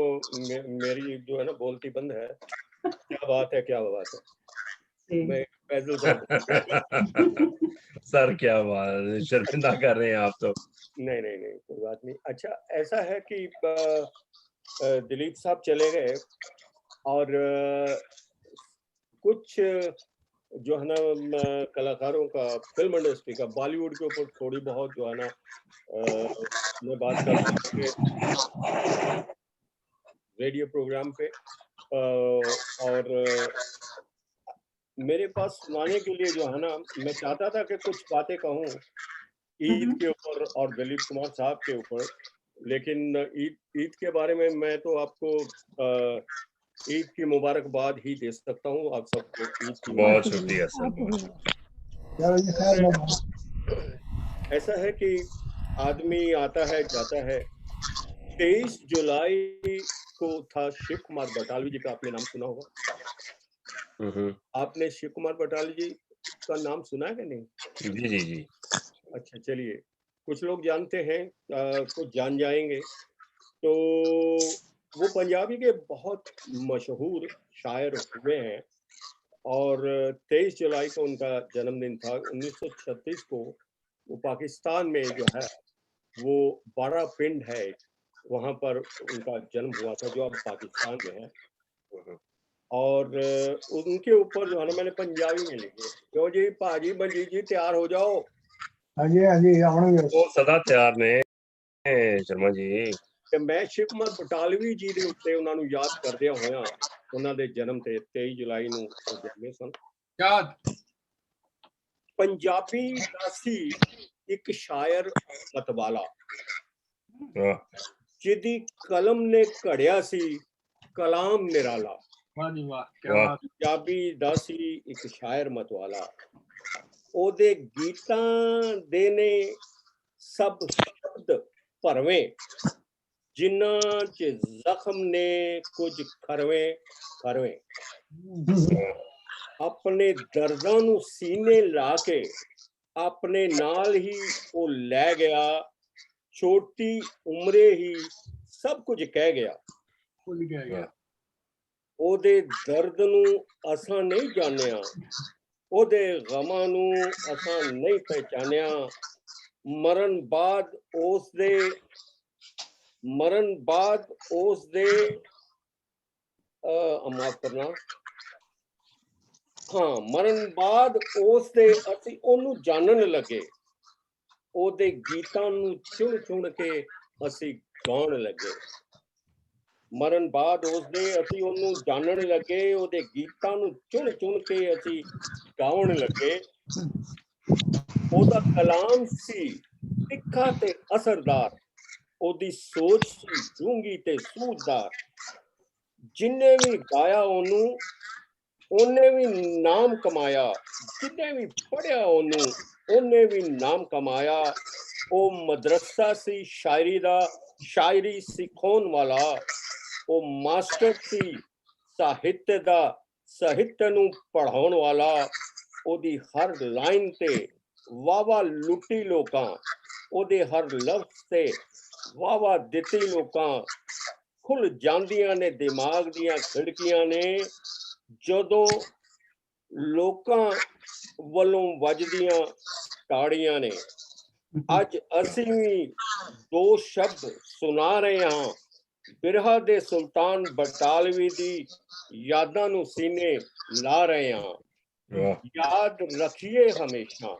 मेरी जो है ना बोलती बंद है। क्या बात है, क्या बात है। मैं फैजल साहब सर क्या बात, शर्मिंदा कर रहे हैं आप तो। नहीं नहीं नहीं, कोई बात नहीं। अच्छा, ऐसा है कि दिलीप साहब चले गए और कुछ जो है ना कलाकारों का, फिल्म इंडस्ट्री का, बॉलीवुड के ऊपर थोड़ी बहुत जो है ना मैं बात कर रहा हूँ रेडियो प्रोग्राम पे, और मेरे पास सुनाने के लिए जो है ना, मैं चाहता था कि कुछ बातें कहूँ ईद के ऊपर और दिलीप कुमार साहब के ऊपर, लेकिन ईद के बारे में मैं तो आपको ईद की मुबारकबाद ही दे सकता हूँ आप सबको। ईद की बहुत शुक्रिया सर। ऐसा है कि आदमी आता है जाता है। 23 जुलाई को था शिव कुमार बटालवी जी का, आपने नाम सुना होगा। आपने शिव कुमार बटालवी जी का नाम सुना है कि नहीं? जी जी जी। अच्छा, चलिए, कुछ लोग जानते हैं, कुछ जान जाएंगे। तो वो पंजाबी के बहुत मशहूर शायर हुए हैं और 23 जुलाई को उनका जन्मदिन था। 1936 को वो पाकिस्तान में जो है वो बाड़ा पिंड है, वहाँ पर उनका जन्म हुआ था, जो अब पाकिस्तान में है। और उनके ऊपर जो है ना मैंने पंजाबी में लिखे, क्यों जी भाजी बंजी जी तैयार हो जाओ। हाँ जी वो सदा तैयार ने शर्मा जी। ਤੇ ਮੈਂ ਸ਼ਿਵ ਕੁਮਾਰ ਬਟਾਲਵੀ ਜੀ ਦੇ ਉੱਤੇ ਉਹਨਾਂ ਨੂੰ ਯਾਦ ਕਰਦਿਆਂ ਹੋਇਆਂ, ਉਹਨਾਂ ਦੇ ਜਨਮ ਤੇ 23 ਜੁਲਾਈ ਨੂੰ ਉਹ ਜਨਮੇ ਸਨ। ਪੰਜਾਬੀ ਦਾ ਸੀ ਇੱਕ ਸ਼ਾਇਰ ਮਤਵਾਲਾ, ਜਿਹਦੀ ਕਲਮ ਨੇ ਘੜਿਆ ਸੀ ਕਲਾਮ ਨਿਰਾਲਾ। ਪੰਜਾਬੀ ਦਾ ਸੀ ਇੱਕ ਸ਼ਾਇਰ ਮਤਵਾਲਾ, ਉਹਦੇ ਗੀਤਾਂ ਦੇ ਨੇ ਸਭ ਸ਼ਬਦ ਭਰਵੇਂ, ਜਿਨ੍ਹਾਂ ਚ ਜ਼ਖਮ ਨੇ ਕੁਝ ਖਰਵੇਂ ਖਰਵੇਂ। ਆਪਣੇ ਦਰਦਾਂ ਨੂੰ ਸੀਨੇ ਲਾ ਕੇ ਆਪਣੇ ਨਾਲ ਹੀ ਉਹ ਲੈ ਗਿਆ, ਛੋਟੀ ਉਮਰੇ ਹੀ ਸਭ ਕੁਝ ਕਹਿ ਗਿਆ। ਉਹਦੇ ਦਰਦ ਨੂੰ ਅਸਾਂ ਨਹੀਂ ਜਾਣਿਆ, ਉਹਦੇ ਗਮਾਂ ਨੂੰ ਅਸਾਂ ਨਹੀਂ ਪਹਿਚਾਨਿਆ। ਮਰਨ ਬਾਅਦ ਉਸ ਦੇ ਮਾਫ ਕਰਨਾ, ਹਾਂ, ਮਰਨ ਬਾਅਦ ਉਸ ਦੇ ਅਸੀਂ ਉਹਨੂੰ ਜਾਣਨ ਲੱਗੇ, ਉਹਦੇ ਗੀਤਾਂ ਨੂੰ ਚੁਣ ਚੁਣ ਕੇ ਅਸੀਂ ਗਾਉਣ ਲੱਗੇ। ਮਰਨ ਬਾਅਦ ਉਸ ਦੇ ਅਸੀਂ ਉਹਨੂੰ ਜਾਣਨ ਲੱਗੇ, ਉਹਦੇ ਗੀਤਾਂ ਨੂੰ ਚੁਣ ਚੁਣ ਕੇ ਅਸੀਂ ਗਾਉਣ ਲੱਗੇ। ਉਹਦਾ ਕਲਾਮ ਸੀ ਤਿੱਖਾ ਤੇ ਅਸਰਦਾਰ, ਉਹਦੀ ਸੋਚ ਸੀ ਡੂੰਘੀ ਤੇ ਸੂਝਦਾਰ। ਜਿੰਨੇ ਵੀ ਗਾਇਆ ਉਹਨੂੰ ਉਹਨੇ ਵੀ ਨਾਮ ਕਮਾਇਆ, ਜਿੰਨੇ ਵੀ ਪੜ੍ਹਿਆ ਉਹਨੂੰ ਉਹਨੇ ਵੀ ਨਾਮ ਕਮਾਇਆ। ਉਹ ਮਦਰਸਾ ਸੀ ਸ਼ਾਇਰੀ ਦਾ, ਸ਼ਾਇਰੀ ਸਿਖਾਉਣ ਵਾਲਾ। ਉਹ ਮਾਸਟਰ ਸੀ ਸਾਹਿਤ ਦਾ, ਸਾਹਿਤ ਨੂੰ ਪੜ੍ਹਾਉਣ ਵਾਲਾ। ਉਹਦੀ ਹਰ ਲਾਈਨ ਤੇ ਵਾਵਾ ਲੁੱਟੀ ਲੋਕਾਂ, ਉਹਦੇ ਹਰ ਲਫ਼ਜ਼ ਤੇ ਵਾਵਾ ਦਿੱਤੀ ਲੋਕਾਂ। ਖੁੱਲ ਜਾਂਦੀਆਂ ਨੇ ਦਿਮਾਗ ਦੀਆਂ ਖਿੜਕੀਆਂ ਨੇ, ਜਦੋਂ ਲੋਕਾਂ ਵੱਲੋਂ ਵੱਜਦੀਆਂ ਤਾੜੀਆਂ ਨੇ। ਅੱਜ ਅਸੀਂ ਵੀ ਦੋ ਸ਼ਬਦ ਸੁਣਾ ਰਹੇ ਹਾਂ, ਬਿਰਹਾ ਦੇ ਸੁਲਤਾਨ ਬਟਾਲਵੀ ਦੀ ਯਾਦਾਂ ਨੂੰ ਸੀਨੇ ਲਾ ਰਹੇ ਹਾਂ। ਯਾਦ ਰੱਖੀਏ ਹਮੇਸ਼ਾ,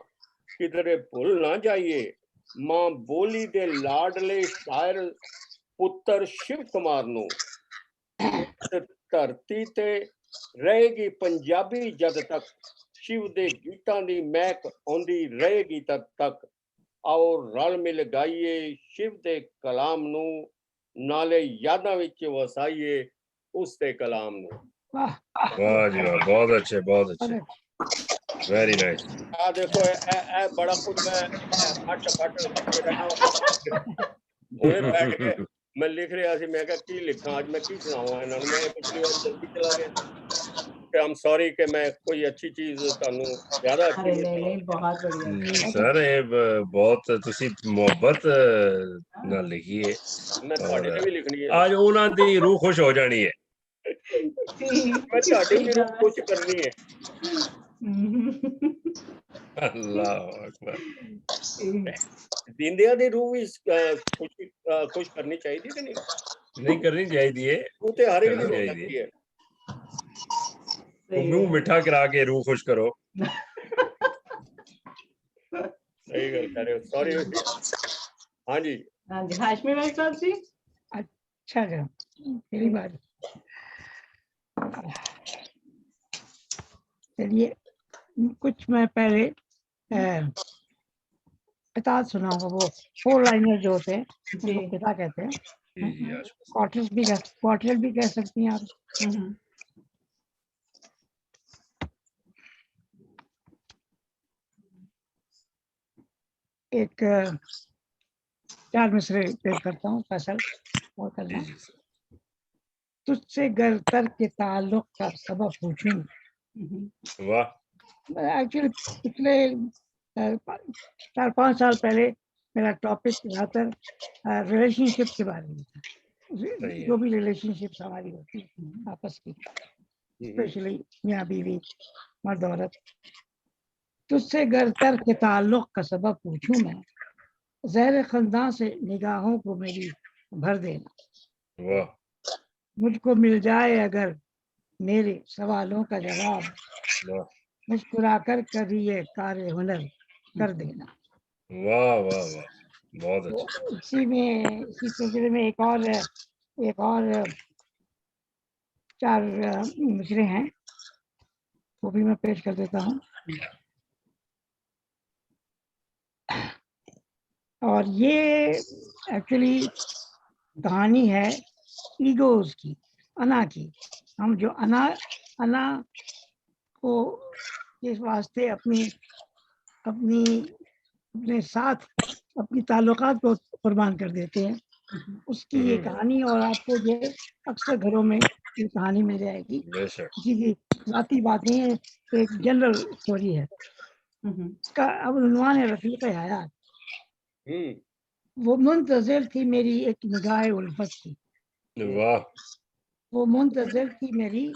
ਕਿਧਰੇ ਭੁੱਲ ਨਾ ਜਾਈਏ, ਮਾਂ ਬੋਲੀ ਦੇ ਲਾਡਲੇ ਸ਼ਾਇਰ ਪੁੱਤਰ ਸ਼ਿਵ ਕੁਮਾਰ ਨੂੰ। ਧਰਤੀ ਤੇ ਰਹੇਗੀ ਪੰਜਾਬੀ ਜਦ ਤੱਕ, ਸ਼ਿਵ ਦੇ ਗੀਤਾਂ ਦੀ ਮਹਿਕ ਆਉਂਦੀ ਰਹੇਗੀ ਤਦ ਤੱਕ। ਆਓ ਰਲ ਮਿਲ ਗਾਈਏ ਸ਼ਿਵ ਦੇ ਕਲਾਮ ਨੂੰ, ਨਾਲੇ ਯਾਦਾਂ ਵਿੱਚ ਵਸਾਈਏ ਉਸ ਦੇ ਕਲਾਮ ਨੂੰ। ਵਾਹ ਜੀ ਵਾਹ, ਬਹੁਤ ਅੱਛੇ, ਬਹੁਤ ਅੱਛੇ, ਵੈਰੀ ਨਾਈਸ। ਆ ਦੇਖੋ, ਇਹ ਬੜਾ ਕੁਝ ਮੈਂ ਫਟ ਉਹਨੇ ਬੈਠ ਕੇ ਮੈਂ ਲਿਖ ਰਿਹਾ ਸੀ। ਮੈਂ ਕਿਹਾ ਕੀ ਲਿਖਾਂ ਅੱਜ, ਮੈਂ ਕੀ ਸੁਣਾਵਾਂ ਇਹਨਾਂ ਨੂੰ। ਮੈਂ ਪਿਛਲੀ ਵਾਰ ਜਲਦੀ ਚਲਾ ਗਿਆ ਤੇ ਆਮ ਸੌਰੀ ਕਿ ਮੈਂ ਕੋਈ ਅੱਛੀ ਚੀਜ਼ ਤੁਹਾਨੂੰ ਜ਼ਿਆਦਾ ਅੱਛੀ ਨਹੀਂ, ਬਹੁਤ ਵਧੀਆ ਸਰ। ਇਹ ਬਹੁਤ ਤੁਸੀਂ ਮੁਹੱਬਤ ਨਾਲ ਲਿਖੀ ਹੈ, ਮੈਂ ਤੁਹਾਡੇ ਤੇ ਵੀ ਲਿਖਣੀ ਹੈ। ਅੱਜ ਉਹਨਾਂ ਦੀ ਰੂਹ ਖੁਸ਼ ਹੋ ਜਾਣੀ ਹੈ। ਮੈਂ ਤੁਹਾਡੀ ਵੀ ਰੂਹ ਖੁਸ਼ ਕਰਨੀ ਹੈ। अल्लाह अकबर। दीनदयाल रूह इस खुश करनी चाहिए कि नहीं? नहीं करनी चाहिए, वो तो हर एक दिन हो जाती है। मुंह मिठा करा के रूह खुश करो। सही कह रहे हो, सॉरी। हाँ जी, हाँ जी, हाशमी भाई साहब जी। अच्छा मेरी बात। चलिए कुछ मैं पहले किताब सुनाऊंगा, वो 4 लाइनर जो होते हैं उनको किताब कहते हैं। क्वार्टरल भी कह सकती हैं आप। एक 4 मिसरे पेश करता हूँ फैसल और करना। तुझसे गर तर के ताल्लुक का सबब पूछूं। वाह। एक्चुअली पिछले 4-5 साल पहले मेरा टॉपिक ज़्यादातर रिलेशनशिप के बारे में था। जो भी रिलेशनशिप हमारी होती है आपस की, स्पेशली मियाँ बीवी, मर्द औरत। तुझसे गर तर के ताल्लुक का सबब पूछूं मैं, ज़हर खंदा से निगाहों को मेरी भर देना। वाह। मुझको मिल जाए अगर मेरे सवालों का जवाब, मुस्कुराकर कभी ये कार्य हुनर कर देना। वाह वाह वाह, बहुत अच्छा। इसी सिलसिले में एक और 4 मिसरे हैं, वो भी मैं पेश कर देता हूँ। और ये एक्चुअली कहानी है ईगोज की, अना की। हम जो अना को इस वास्ते अपने साथ अपनी ताल्लुकात को कुर्बान कर देते हैं, उसकी ये कहानी। और आपको ये अक्सर घरों में ये कहानी मिल जाएगी। किसी की ज़ाती बात नहीं है, एक जनरल स्टोरी है। इसका अब उन्वान है रफ़ीक़ हयात। वो मुंतज़िर थी मेरी एक निगाह उल्फत की। वाह। वो मुंतज़िर थी मेरी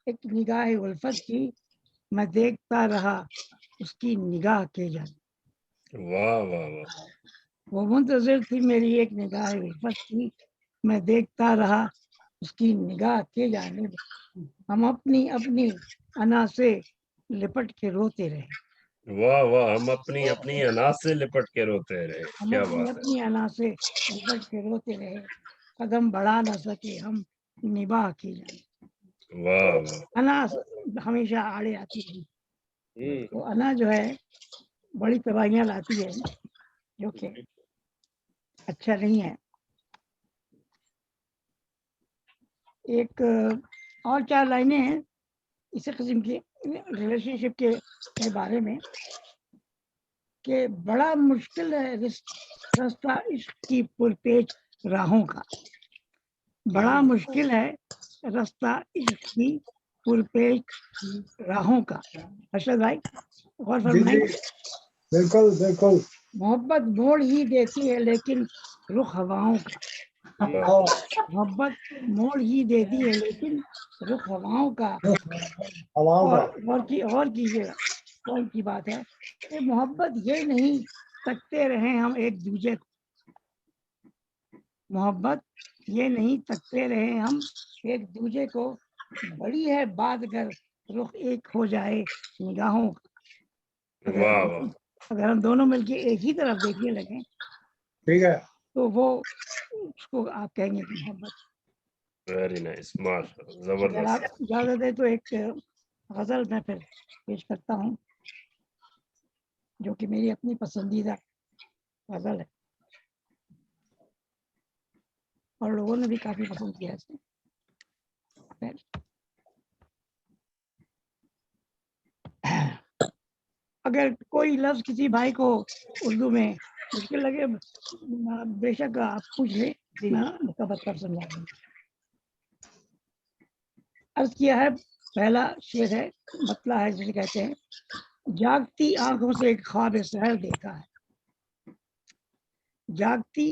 एक निगाह उल्फत की, मैं देखता रहा उसकी निगाह के जाने। वाह वाह वाह। वो मुंतज़िर थी मेरी एक निगाह उल्फत की, मैं देखता रहा उसकी निगाह के जाने। हम अपनी अना से लिपट के रोते रहे। वाह वाह, हम अपनी अना से लिपट के रोते रहे। क्या बात है। अपनी अना से लिपट के रोते रहे, कदम बढ़ा न सके हम निबाह की जाने। वाह वाह। अना हमेशा आड़े आती थी। तो अना जो है बड़ी तबाहियां लाती है, जो कि अच्छा नहीं है। एक और 4 लाइनें हैं इसी किस्म की रिलेशनशिप के बारे में, कि बड़ा मुश्किल है रास्ता इश्क की पुरपेच राहों का। बड़ा मुश्किल है रास्ता इश्क की पुरपेच राहों का। अरशद भाई गौर फरमाएं। बिल्कुल बिल्कुल। मोहब्बत मोड़ ही देती है लेकिन रुख हवाओं का। मोहब्बत मोड़ ही देती है लेकिन रुख हवाओं का। और कीजिएगा, कौन की बात है कि मोहब्बत ये नहीं तकते रहे हम एक दूजे को। मोहब्बत ये नहीं तकते रहे हम एक दूजे को, बड़ी है बात अगर रुख एक हो जाए निगाहों का। अगर हम दोनों मिलके एक ही तरफ देखने लगे, ठीक है, तो वो उसको आप कहेंगे कि मोहब्बत। वेरी नाइस, माशाल्लाह, जबरदस्त। आप इजाजत है तो एक गजल मैं फिर पेश करता हूँ, जो कि मेरी अपनी पसंदीदा गजल है और लोगों ने भी काफी पसंद किया इसे। अगर कोई लफ्ज किसी भाई को उर्दू में मुश्किल लगे, बेशक आप पूछ ले, मैं उसका मतलब समझा दूंगा। अर्ज किया है, पहला शेर है, मतला है जिसे कहते हैं, जागती आंखों से एक ख्वाब सहर देखा है। जागती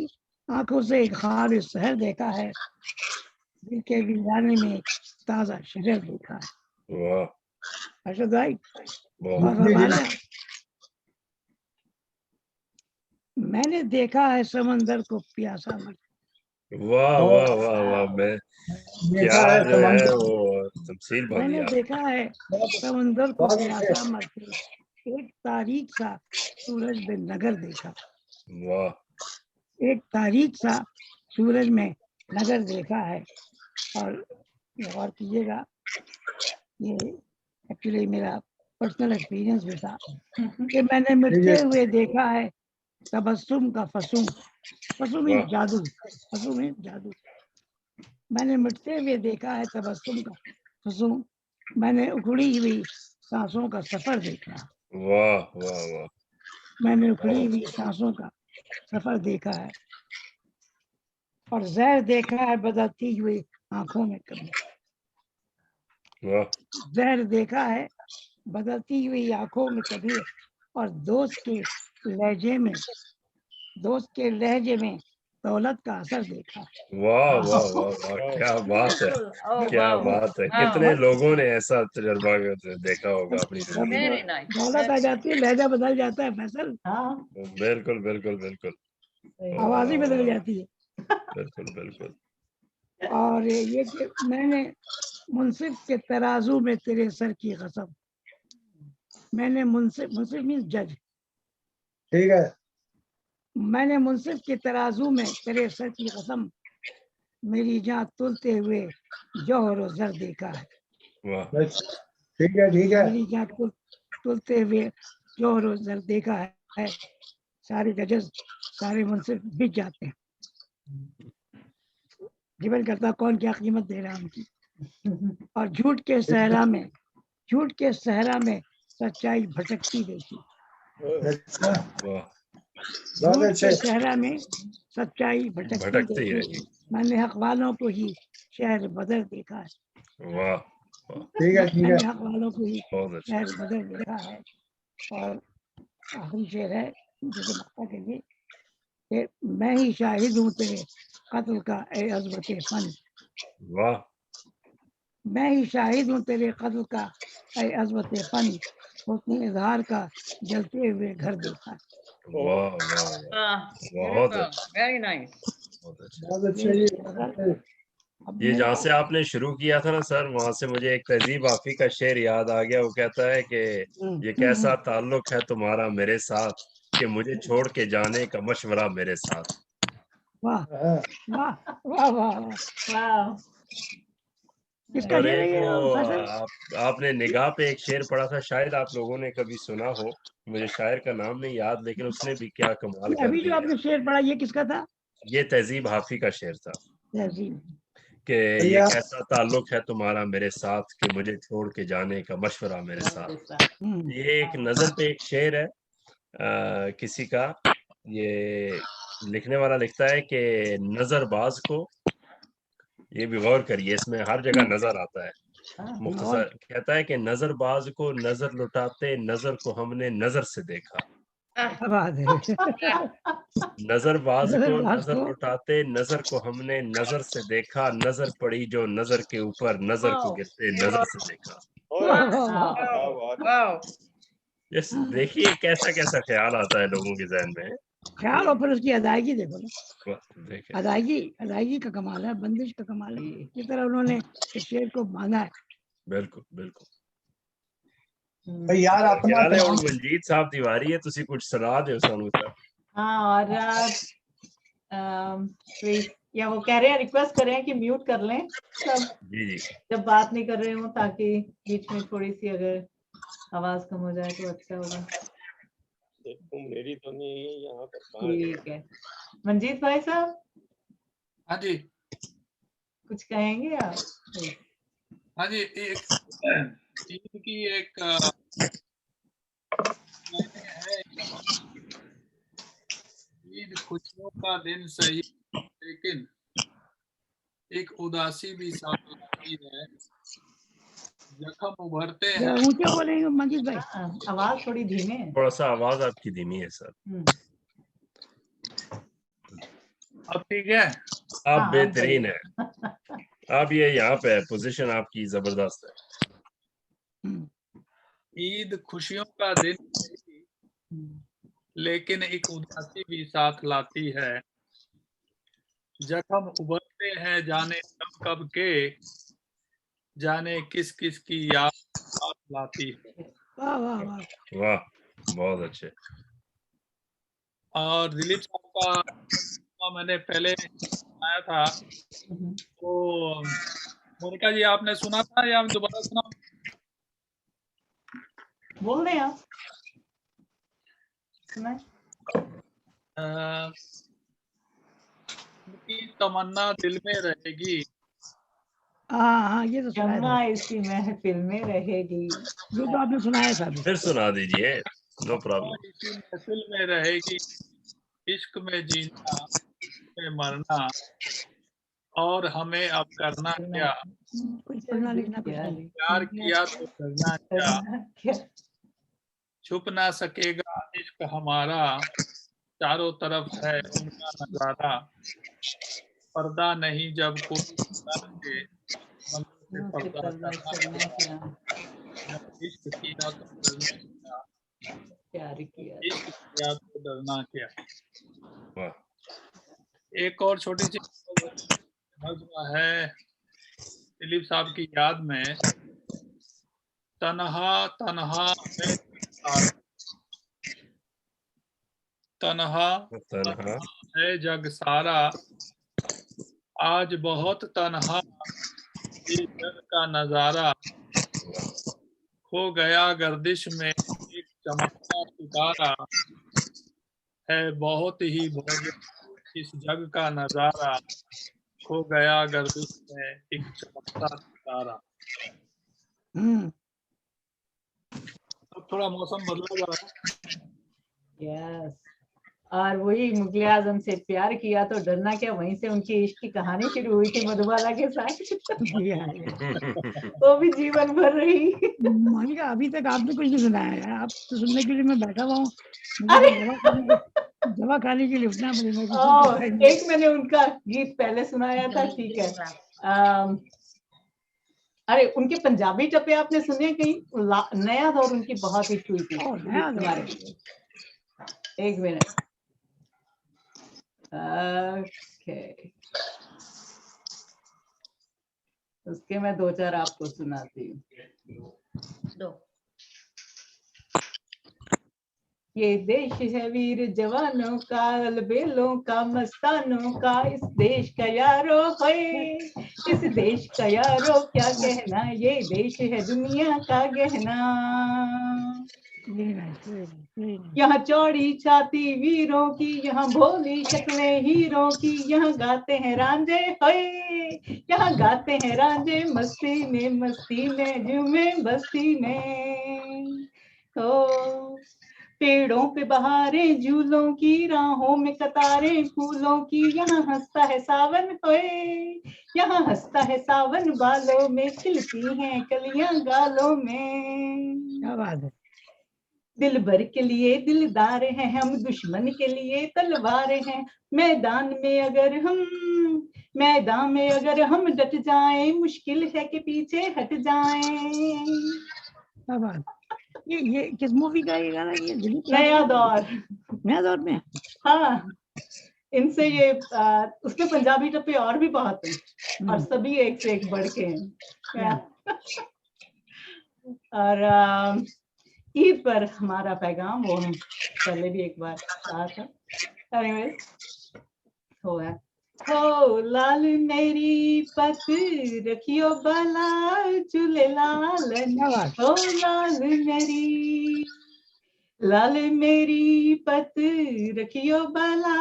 आंखों से एक ख्वाब सहर देखा है, दिल के वीराने में ताजा शजर देखा है। अर्शद भाई मैंने देखा है समंदर को प्यासा मरते। वाह वाह वाह वाह, मैं क्या जो है वो तमसील बन मैंने दिया। देखा है समंदर को प्यासा मरते, एक तारीख सा सूरज में नगर देखा। वाह, एक तारीख सा सूरज में नगर देखा है। और गौर कीजिएगा, ये एक्चुअली मेरा पर्सनल एक्सपीरियंस भी था कि मैंने मिटते हुए देखा है तबस्सुम का फसूम। फसूम मीन जादू, फसूम मीन जादू। मैंने मिटते हुए देखा है तबस्सुम का फसूम, मैंने उखड़ी हुई सांसों का सफर देखा। वाह वाह वाह, मैंने उखड़ी हुई सांसों का सफर देखा है। और जहर देखा है बदलती हुई आंखों में कभी। वाह, जहर देखा है बदलती हुई आंखों में कभी। और दोस्त के लहजे में दौलत का असर देखा। वाह वाह वाह वाह, क्या बात है, क्या बात है। कितने लोगों ने ऐसा तजुर्बा देखा होगा अपनी जिंदगी में। दौलत आ जाती है, लहजा बदल जाता है फैसल। हाँ, बिल्कुल बिल्कुल बिल्कुल, आवाज ही बदल जाती है। बिल्कुल बिल्कुल। और ये कि मैंने मुंसिफ के तराजू में तेरे सर की कसम, मैंने मुंसिफ मीन्स जज, ठीक है, मैंने मुंसिफ के तराजू में तेरे सर की कसम, मेरी जान तुलते हुए जौहर और जर देखा है। वाह, ठीक है, ठीक है। मेरी जान तुलते हुए जौहर और जर देखा है। सारे जजेस, सारे मुंसिफ बिक जाते हैं। डिपेंड करता कौन क्या कीमत दे रहा है उनकी। और झूठ के सहरा में सच्चाई भटकती देखी। झूठ के सहरा में सच्चाई भटकती देखी। मैंने हक वालों को ही शहर बदर देखा है। वाह, ठीक है, ठीक है। मैंने हक वालों को ही शहर बदर देखा है। और आखिरी शेर है जैसे मक्ता के लिए कि मैं ही शाहिद हूँ तेरे कत्ल का ए अज़मते फन। वाह, मैं ही शाहिद हूँ तेरे कत्ल का ए अज़मते फन, उसने इजहार का जलते हुए घर देखा। वाह वाह, बहुत अच्छा, वेरी नाइस, बहुत अच्छा। ये जहाँ से आपने शुरू किया था ना सर, वहां से मुझे एक तहजीब आफी का शेर याद आ गया। वो कहता है कि ये कैसा ताल्लुक है तुम्हारा मेरे साथ, कि मुझे छोड़ के जाने का मशवरा मेरे साथ। वाह वाह वाह वाह वाह। किसका और शेर है एक ये वो फैसल? आपने निगाह पे एक शेर पढ़ा था, शायद आप लोगों ने कभी सुना हो, मुझे शायर का नाम नहीं याद, लेकिन उसने भी क्या कमाल कर अभी जो दिया। आपने शेर पढ़ा ये किसका था? ये तहजीब हाफी का शेर था तहजीब। कि ये कैसा ताल्लुक है तुम्हारा मेरे साथ, कि मुझे छोड़ के जाने का मशवरा मेरे साथ। ये एक नज़र पे एक शेर है किसी का। ये लिखने वाला लिखता है कि नजरबाज को, ये भी गौर करिए, इसमें हर जगह नजर आता है। मुख्तसर कहता है कि नजरबाज को नजर लुटाते नजर को हमने नजर से देखा। नजरबाज को नजर लुटाते नजर को हमने नजर से देखा, नजर पड़ी जो नजर के ऊपर नजर को गिरते नजर से देखा। यस, देखिए कैसा कैसा ख्याल आता है लोगों के जहन में। ख्याल और फिर उसकी अदायगी देखो ना, देखिए अदायगी का कमाल है, बंदिश का कमाल है। किस तरह उन्होंने इस शेर को बांधा है। बिल्कुल बिल्कुल। यार अपना और मंजीत साहब तिवारी है, तुसी कुछ सलाह दो सानू सर। हाँ, और या वो कह रहे हैं, रिक्वेस्ट कर रहे हैं कि म्यूट कर लें सब जी जब बात नहीं कर रहे हो, ताकि बीच में थोड़ी सी अगर आवाज कम हो जाए तो अच्छा होगा। देखो मेरी तो नहीं है यहाँ पर। ठीक है, मंजीत भाई साहब। हाँ जी, कुछ कहेंगे आप? हाँ जी, एक ईद की एक है, ईद खुशियों का दिन सही लेकिन एक उदासी भी साथ आती है, जख्म उभरते हैं। ऊंचे बोलेंगे मंजीत भाई, आवाज थोड़ी धीमे है। थोड़ा सा आवाज आपकी धीमी है सर। अब ठीक है? आप बेहतरीन है। आप ये यहाँ पे पोजीशन आपकी जबरदस्त है। ईद खुशियों का दिन लेकिन एक उदासी भी साथ लाती है। जख्म उभरते हैं जाने कब कब के, जाने किस किस की याद साथ लाती है। वाह वाह वाह वाह, बहुत अच्छे। और दिलीप साहब का मैंने पहले आया था, तो मोनिका जी आपने सुना था या दोबारा सुना? बोल रहे आप सुना? उनकी तमन्ना दिल में रहेगी। हाँ, ये तो जमुना इसी महफिल में रहेगी। ये तो आपने सुनाया था। फिर सुना दीजिए, नो प्रॉब्लम। इसी महफिल में रहेगी, इश्क में जीना में मरना, और हमें अब करना क्या? कुछ पढ़ना लिखना कुछ नहीं। प्यार किया तो करना क्या? छुप ना सकेगा इश्क हमारा, चारों तरफ है उनका नजारा। पर्दा नहीं जब कोई के से पर्दा करना क्या? जब इश्क किया तो डरना क्या? प्यार किया, इश्क किया तो डरना क्या? वाह। एक और छोटी सी नज़्म है दिलीप साहब की याद में। तन्हा तन्हा है तन्हा तन्हा है जग सारा, आज बहुत तन्हा इस जग का नजारा। खो गया गर्दिश में एक चमकता सितारा, है बहुत ही भव्य इस जग का नजारा। खो गया गर्दिश में एक चमकता सितारा। अब थोड़ा मौसम बदला जा रहा है। यस, और वही मुगले आजम से प्यार किया तो डरना क्या, वहीं से उनकी इश्क की कहानी शुरू हुई थी मधुबाला के साथ। वो भी जीवन भर रही। मोनिका, अभी तक आपने कुछ नहीं सुनाया है। आप तो सुनने के लिए मैं बैठा हुआ हूँ। दवा खाने के लिए उठना पड़ेगा। एक मैंने उनका गीत पहले सुनाया था, ठीक है। अरे उनके पंजाबी टप्पे आपने सुने कहीं? नया दौर उनकी बहुत हिट हुई थी। एक मिनट, ओके, उसके मैं दो चार आपको सुनाती हूँ। ये देश है वीर जवानों का, अलबेलों का, मस्तानों का, इस देश का यारो है, इस देश का यारो क्या कहना, ये देश है दुनिया का गहना। यहाँ चौड़ी छाती वीरों की, यहाँ भोली शक्लें हीरों की, यहाँ गाते हैं रांझे है, यहाँ गाते हैं रांझे मस्ती में झूमे बस्ती में। तो पेड़ों पे बहारें झूलों की, राहों में कतारें फूलों की, यहाँ हंसता है सावन होए, यहाँ हंसता है सावन, बालों में खिलती हैं कलियां गालों में। क्या बात है। दिल भर के लिए दिलदार हैं हम, दुश्मन के लिए तलवार हैं। मैदान में अगर हम डट जाएं, मुश्किल है कि पीछे हट जाएं। क्या बात। ये किस मूवी का ये गाना? ये नया दौर। नया दौर में? हाँ, इनसे ये उसमें पंजाबी टप्पे और भी बहुत हैं और सभी एक से एक बढ़ के हैं। और ईद पर हमारा पैगाम, वो हम पहले भी एक बार कहा था। तो है हो लाल मेरी पत रखियो बाला झूले लाल, हो लाल मेरी पत रखियो बाला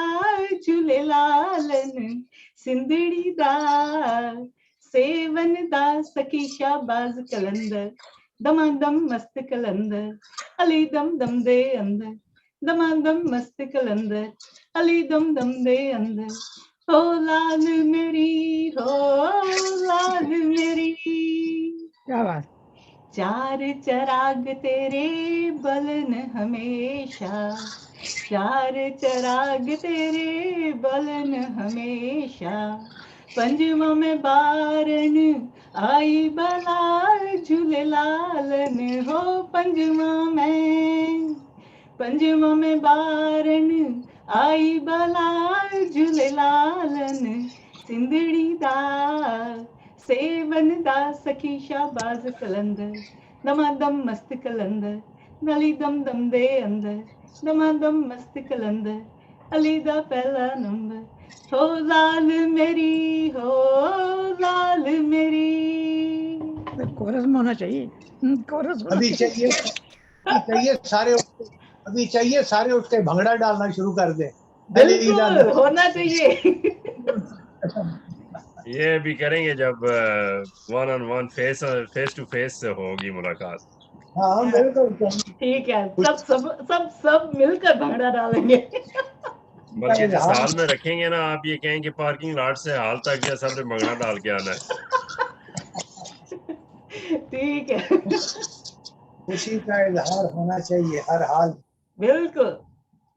झूले लालन, सिंधड़ी दा सेवन दा सखी शाबाज कलंदर, दमादम मस्त कलंदर अली दम दम दे अंदर, दमादम मस्त कलंदर अली दम दम दे अंदर। हो लाल मेरी, हो लाल मेरी। क्या बात। चार चराग तेरे बलन हमेशा, चार चराग तेरे बलन हमेशा, पंजवा में बारन आई बलाल झूले लालन हो पंजमा में बारन आई बलाल झूले लालन सिंधड़ी दा सेवन दा सखी शाबाज कलंदर दमादम मस्त कलंदर नली दम दम दे अंदर दमादम मस्त कलंदर अली दा पहला नंबर हो लाल मेरी कोरस में होना चाहिए, कोरस अभी चाहिए सारे उठ के भंगड़ा डालना शुरू कर दे। बिल्कुल होना चाहिए। ये भी करेंगे जब 1-on-1 फेस टू फेस होगी मुलाकात। हाँ बिल्कुल ठीक है, सब मिलकर भंगड़ा डालेंगे। बल्कि जिस हाल में रखेंगे ना, आप ये कहेंगे पार्किंग लॉट से हाल तक या सबने भंगड़ा डाल के आना है। ठीक है, खुशी का इजहार होना चाहिए हर हाल। बिल्कुल,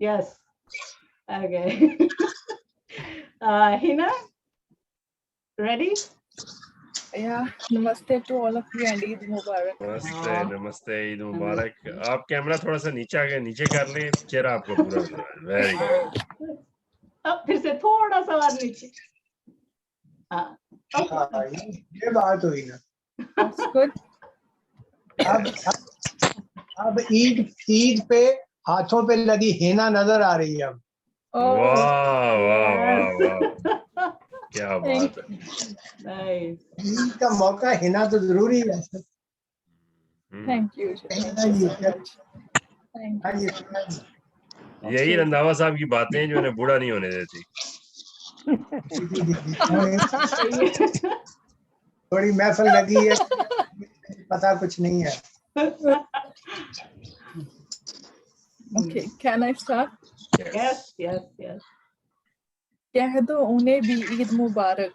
yes, okay. Hina, ready? Yeah, namaste to all of you and Eid Mubarak. नमस्ते, ईद मुबारक। आप कैमरा थोड़ा सा नीचे कर लें, चेहरा आपको पूरा नजर आए। Very good. अब फिर से थोड़ा सा और नीचे। ये बात हुई ना। That's good. अब ईद पे हाथों पे लगी हिना नजर आ रही है अब। वाह वाह वाह वाह, क्या बात है। ईद का मौका हिना तो जरूरी है। Thank you. यही रंधावा साहब की बातें जो इन्हें बूढ़ा नहीं होने देती। थोड़ी महफिल लगी है, पता कुछ नहीं है। Okay, can I start? Yes. कह दो उन्हें भी ईद मुबारक,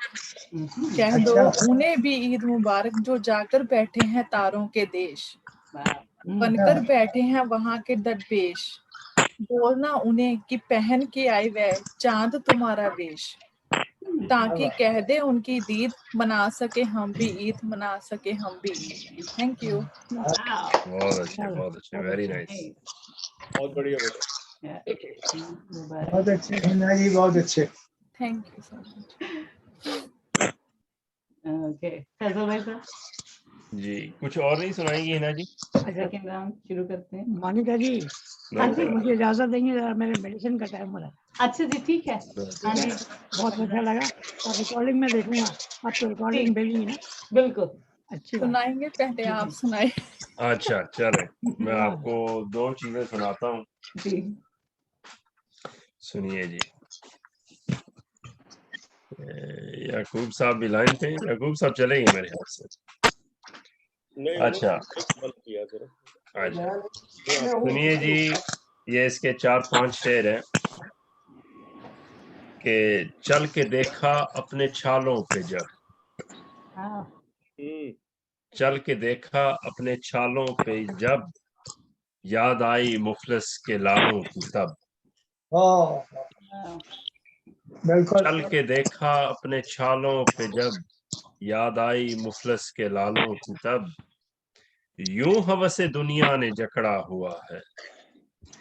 कह दो उन्हें भी ईद मुबारक, जो जाकर बैठे हैं तारों के देश, बनकर बैठे हैं वहां के दरवेश। बोलना उन्हें कि पहन के आए वह चांद तुम्हारा वेश, ताकि कह दे उनकी दीद मना सके हम भी ईद, मना सके हम भी ईद। Thank you. बहुत अच्छे, वेरी नाइस, बहुत बढ़िया बहुत अच्छे हिना जी, बहुत अच्छे। Thank you so much. Okay, Faizal भाई साहब जी, कुछ और नहीं सुनाएंगे हिना जी? सेकंड राउंड शुरू करते हैं। मोनिका जी, मुझे इजाजत देंगे, जरा मेरे मेडिसिन का टाइम हो रहा है। अच्छा जी, ठीक है। हाँ जी, बहुत अच्छा लगा, और रिकॉर्डिंग में देखूंगा। आप तो रिकॉर्डिंग भेजेंगी ना? बिल्कुल, अच्छी सुनाएंगे, पहले आप सुनाए। अच्छा चले, मैं आपको 2 चीजें सुनाता हूँ। सुनिए जी। याकूब साहब भी लाइन पे, याकूब साहब चलेंगे मेरे ख्याल से। अच्छा सुनिए जी, ये इसके 4-5 शेर हैं कि चल के देखा अपने छालों पे जब, चल के देखा अपने छालों पे जब, याद आई मुफलिस के लालों की तब। चल के देखा अपने छालों पे जब, याद आई मुफलिस के लालों की तब। यूं हवसे दुनिया ने जकड़ा हुआ है,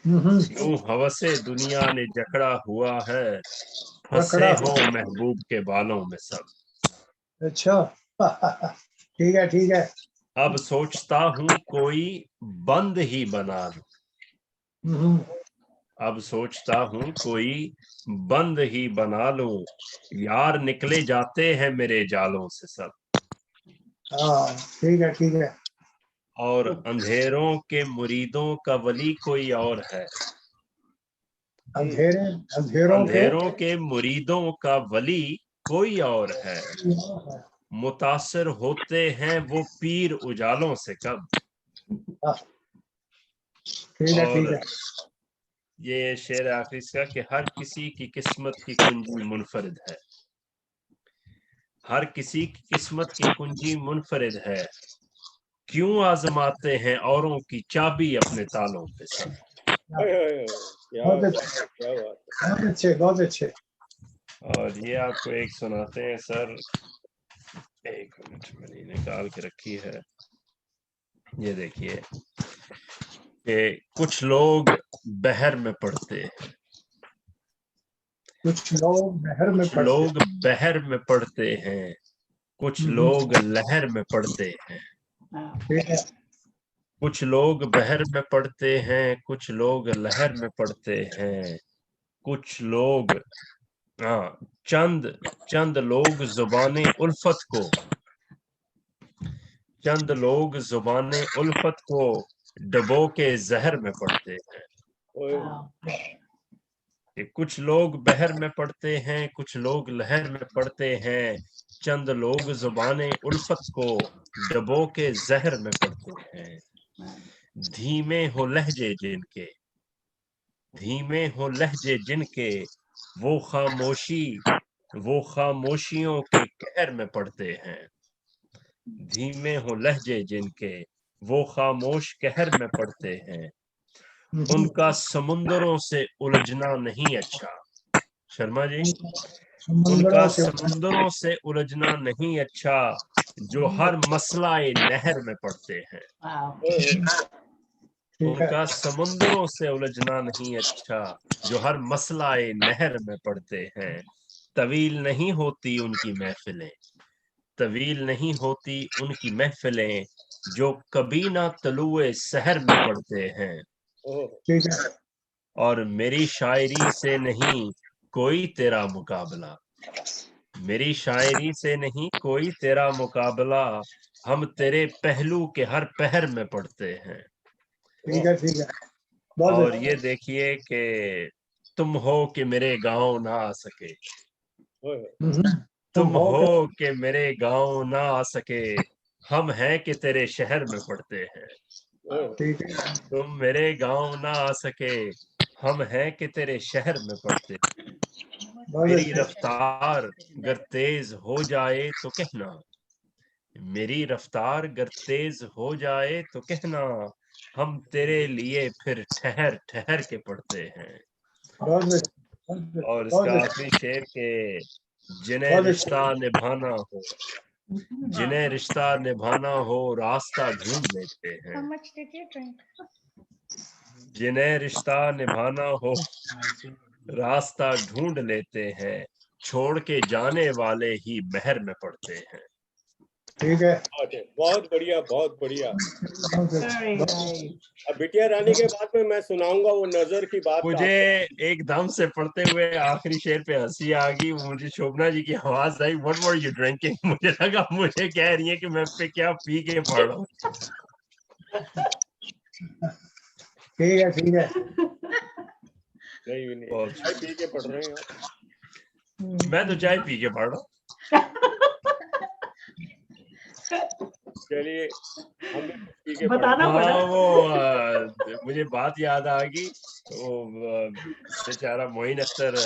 यूं हवसे दुनिया ने जकड़ा हुआ है, फंसे हो महबूब के बालों में सब। अच्छा ठीक है। अब सोचता हूँ कोई बंद ही बना लूं, अब सोचता हूँ कोई बंद ही बना लूं, यार निकले जाते हैं मेरे जालों से सब। ठीक है। और अंधेरों के मुरीदों का वली कोई और है, अंधेरों के मुरीदों का वली कोई और है, मुतासिर होते हैं वो पीर उजालों से कब। ठीक है। ये शेर आखिरी इसका कि हर किसी की किस्मत की कुंजी मुनफरिद है, हर किसी की किस्मत की कुंजी मुनफरिद है, क्यों आजमाते हैं औरों की चाबी अपने तालों पे सब। बहुत अच्छे। और ये आपको एक सुनाते हैं सर, एक मिनट मैंने निकाल के रखी है। ये देखिए कि कुछ लोग बहर में पढ़ते हैं, कुछ लोग बहर में पढ़ते, लोग बहर में पढ़ते हैं, कुछ लोग लहर में पढ़ते हैं। कुछ लोग बहर में पढ़ते हैं, कुछ लोग लहर में पढ़ते हैं। कुछ लोग चंद लोग जुबाने उल्फत को, चंद लोग जुबाने उल्फत को डबो के जहर में पढ़ते हैं। कि कुछ लोग बहर में पढ़ते हैं, कुछ लोग लहर में पढ़ते हैं। चंद लोग जुबाने उल्फत को डबो के जहर में पढ़ते हैं। धीमे हो लहजे जिनके, धीमे हो लहजे जिनके, वो खामोशियों के कहर में पढ़ते हैं। धीमे हो लहजे जिनके, वो खामोश कहर में पढ़ते हैं। उनका समुंदरों से उलझना नहीं अच्छा। शर्मा जी, उनका समुंदरों से उलझना नहीं अच्छा, जो हर मसलाए नहर में पढ़ते हैं। उनका समुंदरों से उलझना नहीं अच्छा, जो हर मसलाए नहर में पढ़ते हैं। तवील नहीं होती उनकी महफिलें, तवील नहीं होती उनकी महफिलें, जो कभी ना तलुए सहर में पढ़ते हैं। और मेरी शायरी से नहीं कोई तेरा मुकाबला, मेरी शायरी से नहीं कोई तेरा मुकाबला, हम तेरे पहलू के हर पहर में पढ़ते हैं। ठीक है। और ये देखिए कि तुम हो कि मेरे गांव ना आ सके, तुम हो कि मेरे गांव ना आ सके, हम हैं कि तेरे शहर में पढ़ते हैं। तुम मेरे गांव ना आ सके, हम हैं कि तेरे शहर में पढ़ते हैं। मेरी रफ्तार गर तेज हो जाए तो कहना, मेरी रफ्तार गर तेज हो जाए तो कहना, हम तेरे लिए फिर ठहर ठहर के पढ़ते हैं। और इसका आखिरी शेर के जिन्हें रिश्ता निभाना हो, जिन्हें रिश्ता निभाना हो रास्ता ढूंढ लेते हैं। जिन्हें रिश्ता निभाना हो रास्ता ढूंढ लेते हैं, छोड़ के जाने वाले ही बहर में पड़ते हैं। ठीक है, बहुत बढ़िया, बहुत बढ़िया। अब बिटिया रानी के बाद में मैं सुनाऊंगा वो नजर की बात। मुझे एकदम से पढ़ते हुए आखिरी शेर पे हंसी आ गई। मुझे शोभना जी की आवाज आई, व्हाट वर यू ड्रिंकिंग? मुझे लगा मुझे कह रही है कि मैं पे क्या पी के पढ़ रहा हूँ। ठीक है। नहीं चाय पी के पढ़ रहे हैं। मैं तो चाय पी के पढ़ रहा हूँ। चलिए बताना पड़ा। वो मुझे बात याद आ गई। वो बेचारा मोइन अख्तर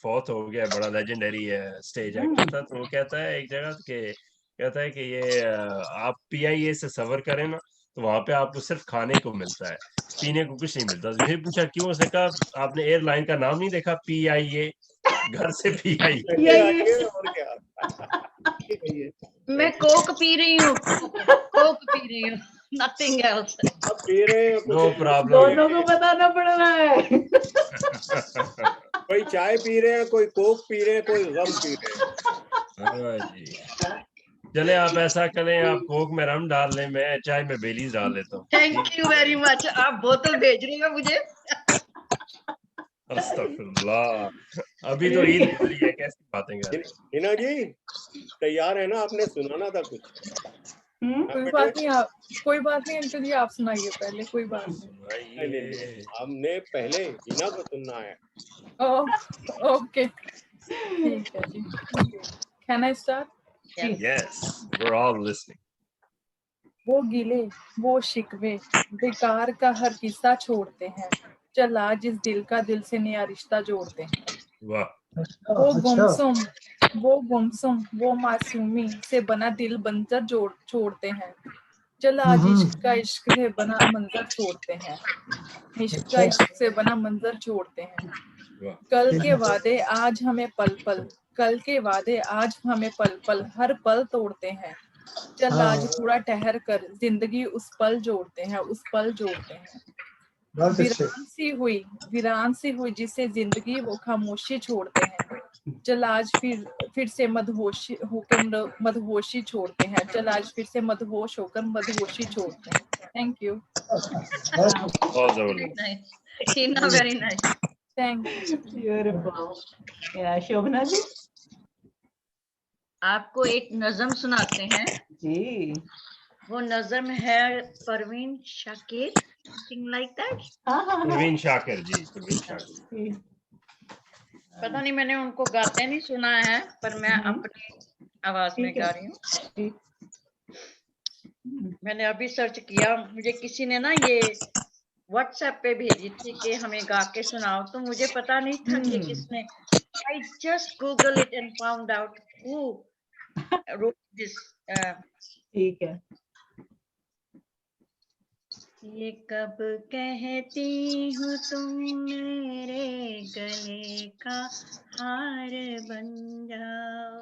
फौत हो गया, बड़ा लेजेंडरी स्टेज एक्टर था। तो वो कहता है एक जगह के, कहता है कि ये आप PIA से सफर करें ना, तो वहां पे आपको सिर्फ खाने को मिलता है, पीने को कुछ नहीं मिलता। फिर पूछा क्यों? उसने कहा आपने एयरलाइन का नाम नहीं देखा, PIA, घर से PIA। और क्या? मैं कोक पी रही हूँ, कोक पी रही हूँ, नथिंग एल्स। अब पी रहे हैं, नो प्रॉब्लम। दोनों को बताना पड़ रहा है। कोई चाय पी रहे हैं, कोई कोक पी रहे हैं, कोई रम पी रहे हैं। जी चले आप ऐसा करें, आप कोक में रम डाल लें, मैं चाय में बेलीज डाल लेता हूँ। Thank you very much. आप बोतल भेज रही हो मुझे? अस्तगफुरुल्लाह, अभी तो ईद गुजरी है, कैसी बातें कर रहे हैं? हिना जी तैयार है ना? आपने सुनाना था कुछ? कोई बात नहीं, आप कोई बात नहीं अंकल जी, आप सुनाइए पहले। कोई बात नहीं, हमने पहले हिना को सुनना है। ओके ठीक है जी। Can I start? Yes, we're all listening. वो गिले वो शिकवे बेकार का हर किस्सा छोड़ते हैं, चल आज इस दिल का दिल से नया रिश्ता जोड़ते हैं। वो गुमसुम वो मासूमी से बना दिल बंजर छोड़ते हैं, चल आज इश्क का इश्क से बना मंजर छोड़ते हैं, इश्क का इश्क से बना मंजर छोड़ते हैं। कल के वादे आज हमें पल पल कल के वादे आज हमें पल पल हर पल तोड़ते हैं। चल आज थोड़ा ठहर कर, जिंदगी उस पल जोड़ते हैं, उस पल जोड़ते हैं। वीरान सी हुई जिसे जिंदगी वो खामोशी छोड़ते हैं। चल आज फिर से मदहोशी होकर मदहोशी छोड़ते हैं। चल आज फिर से मदहोश होकर मदहोशी छोड़ते हैं। Thank you. Tina, very nice. Thank you. Shobhana ji, आपको एक नज़म सुनाते हैं जी। वो नज़म है Parveen Shakir, something like that। Parveen Shakir जी, परवीन शाकिर। पता नहीं, मैंने उनको गाते नहीं सुना है, पर मैं अपनी आवाज में गा रही हूँ। मैंने अभी सर्च किया, मुझे किसी ने ना ये व्हाट्सएप पे भेजी थी कि हमें गा के सुनाओ, तो मुझे पता नहीं था कि किसने। I just Google it and found out who wrote this। ठीक है। ये कब कहती हूँ तुम मेरे गले का हार बन जाओ।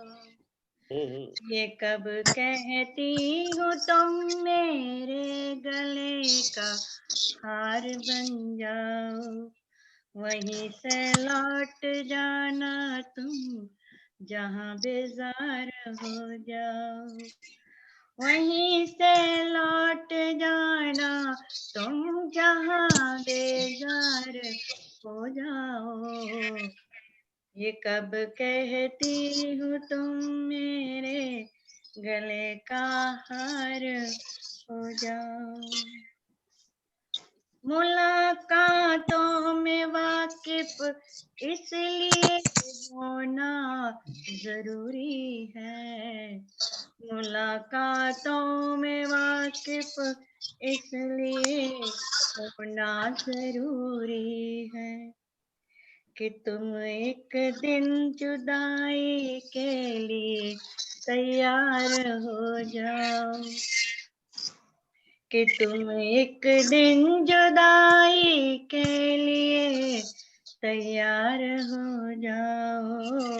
ये कब कहती हूँ तुम मेरे गले का हार बन जाओ। वहीं से लौट जाना तुम जहाँ बेजार हो जाओ। वहीं से लौट जाना तुम जहाँ बेजार हो जाओ। ये कब कहती हूँ तुम मेरे गले का हार हो जाओ। मुलाकातों में वाकिफ इसलिए होना जरूरी है। मुलाकातों में वाकिफ इसलिए होना जरूरी है कि तुम एक दिन जुदाई के लिए तैयार हो जाओ। कि तुम एक दिन जुदाई के लिए तैयार हो जाओ।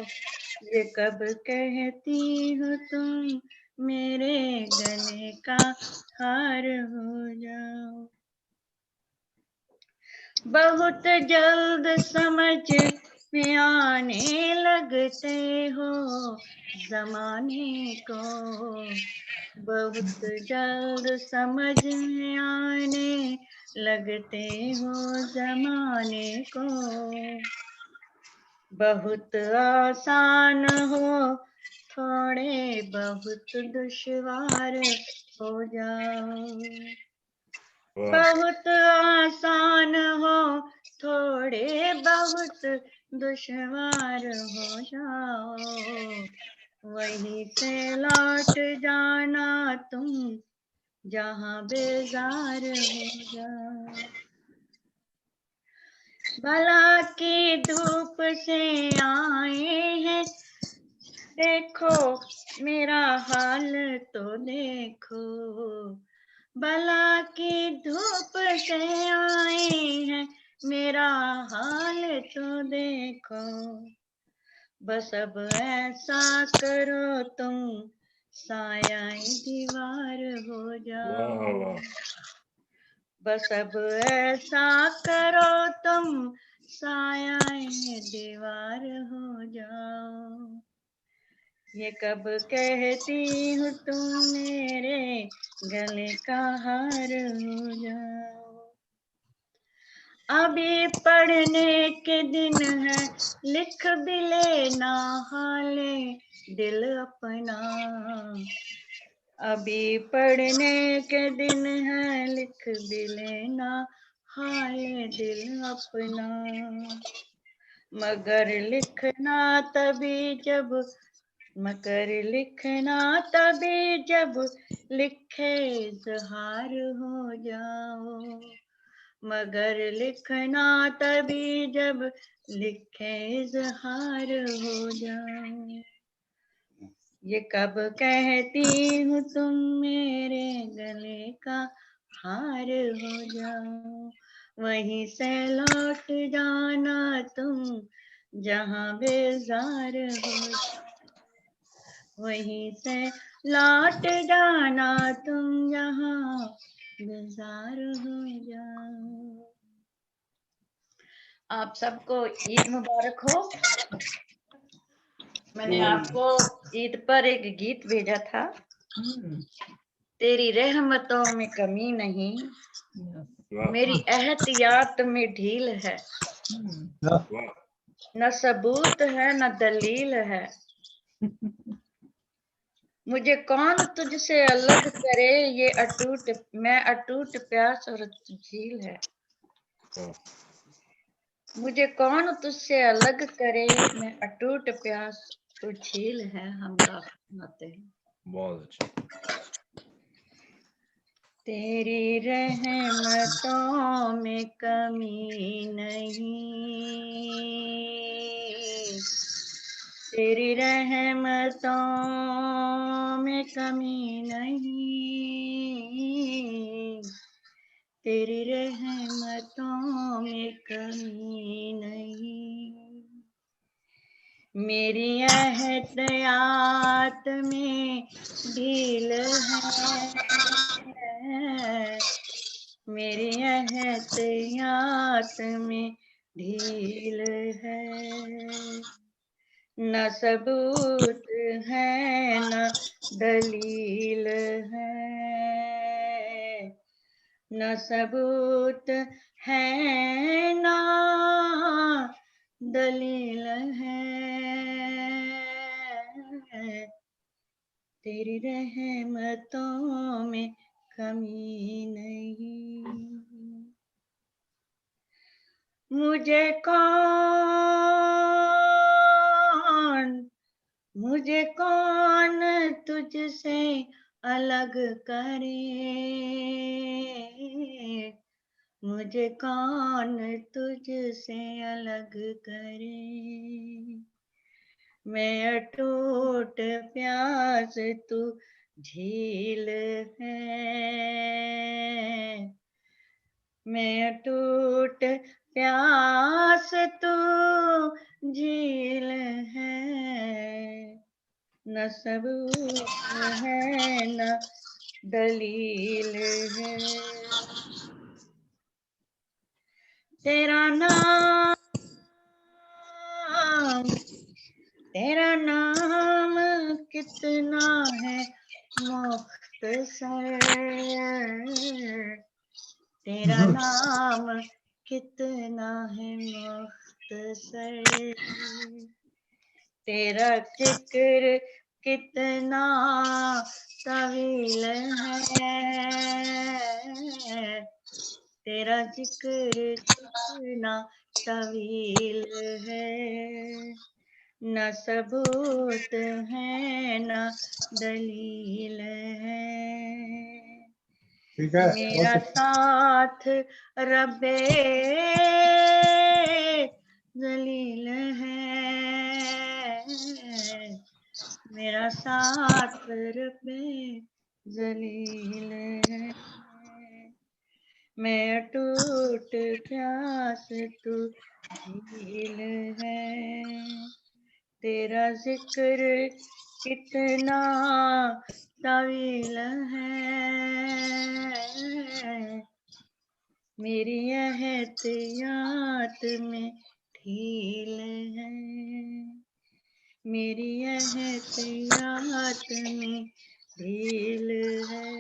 ये कब कहती हो तुम मेरे गले का हार हो जाओ। बहुत जल्द समझ में आने लगते हो जमाने को। बहुत जल्द समझ में आने लगते हो जमाने को। बहुत आसान हो थोड़े बहुत दुश्वार हो जाओ। बहुत आसान हो थोड़े बहुत दुश्वार हो जाओ। वहीं से लौट जाना तुम जहाँ बेजार हो जाओ। भला की धूप से आए हैं देखो मेरा हाल तो देखो। भला की धूप से आए हैं मेरा हाल तो देखो। बस अब ऐसा करो तुम साया दीवार हो जाओ। बस अब ऐसा करो तुम साया दीवार हो जाओ। ये कब कहती हूँ तुम मेरे गले का हार हो जाओ। अभी पढ़ने के दिन है लिख भी लेना हाले दिल अपना। अभी पढ़ने के दिन है लिख भी लेना हाले दिल अपना। मगर लिखना तभी जब लिखे इज़हार हो जाओ। मगर लिखना तभी जब लिखे इज़हार हो जाओ। ये कब कहती हूँ तुम मेरे गले का हार हो जाओ। वहीं से लौट जाना तुम जहाँ बेजार हो वहीं से लौट जाना तुम, जहाँ बेजार हो जाओ। आप सबको ईद मुबारक हो। मैंने आपको ईद पर एक गीत भेजा था, तेरी रहमतों में कमी नहीं, मेरी एहतियात में ढील है, न सबूत है न दलील है, मुझे कौन तुझसे अलग करे, ये अटूट मैं अटूट प्यास और झील है, मुझे कौन तुझसे अलग करे, मैं अटूट प्यास तो झील है। हम गा सुनाते हैं। बहुत अच्छा। तेरी रहमतों में कमी नहीं, तेरी रहमतों में कमी नहीं, तेरी रहमतों में कमी नहीं, मेरी एहतियात में ढील है, मेरी एहतियात में ढील है, न सबूत है न दलील है, न सबूत है न दलील है, तेरी रहमतों में कमी नहीं, मुझे कौन तुझसे अलग करे, मुझे कौन तुझसे अलग करे, मैं अटूट प्यास तू झील है, मैं अटूट प्यास तू झील है, न सबूत है न दलील है, तेरा नाम कितना है मुख्तसर, तेरा नाम कितना है मुख्तसर, तेरा जिक्र कितना तवील है, तेरा जिक्र कितना तवील है, न सबूत है न दलील है, मेरा साथ रब्बे जलील है, मेरा साथ रब्बे जलील है, मैं अटूट प्यास तू झील है, तेरा जिक्र कितना तवील है, मेरी एहतियात में ढील है, मेरी एहतियात में ढील है,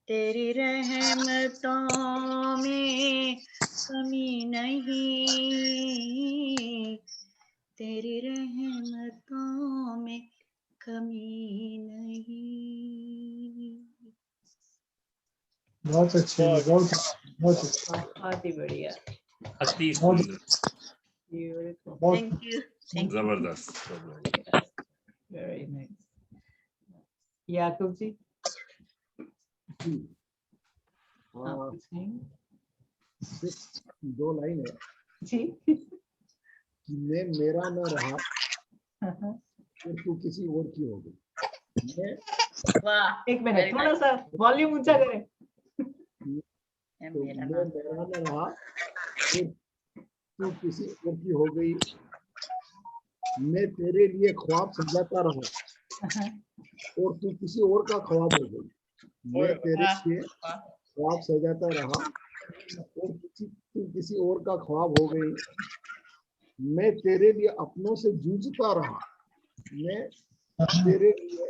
तेरी रहमतों में कमी नहीं, तेरी रहमतों में कमी नहीं। बहुत अच्छे, बहुत ही बढ़िया, अति सुंदर, थैंक यू, जबरदस्त, वेरी नाइस। याकूब जी, दो लाइन है जी, कि मैं मेरा न रहा और तू किसी और की हो गई। वाह, एक मिनट, थोड़ा सा वॉल्यूम ऊंचा करें। तो मैं मेरा न रहा तू किसी और की हो गई, मैं तेरे लिए ख्वाब सजाता रहा और तू किसी और का ख्वाब हो गई। मैं तेरे लिए ख्वाब सजाता रहा और तू किसी और का ख्वाब हो गई। मैं तेरे लिए अपनों से जूझता रहा, मैं तेरे लिए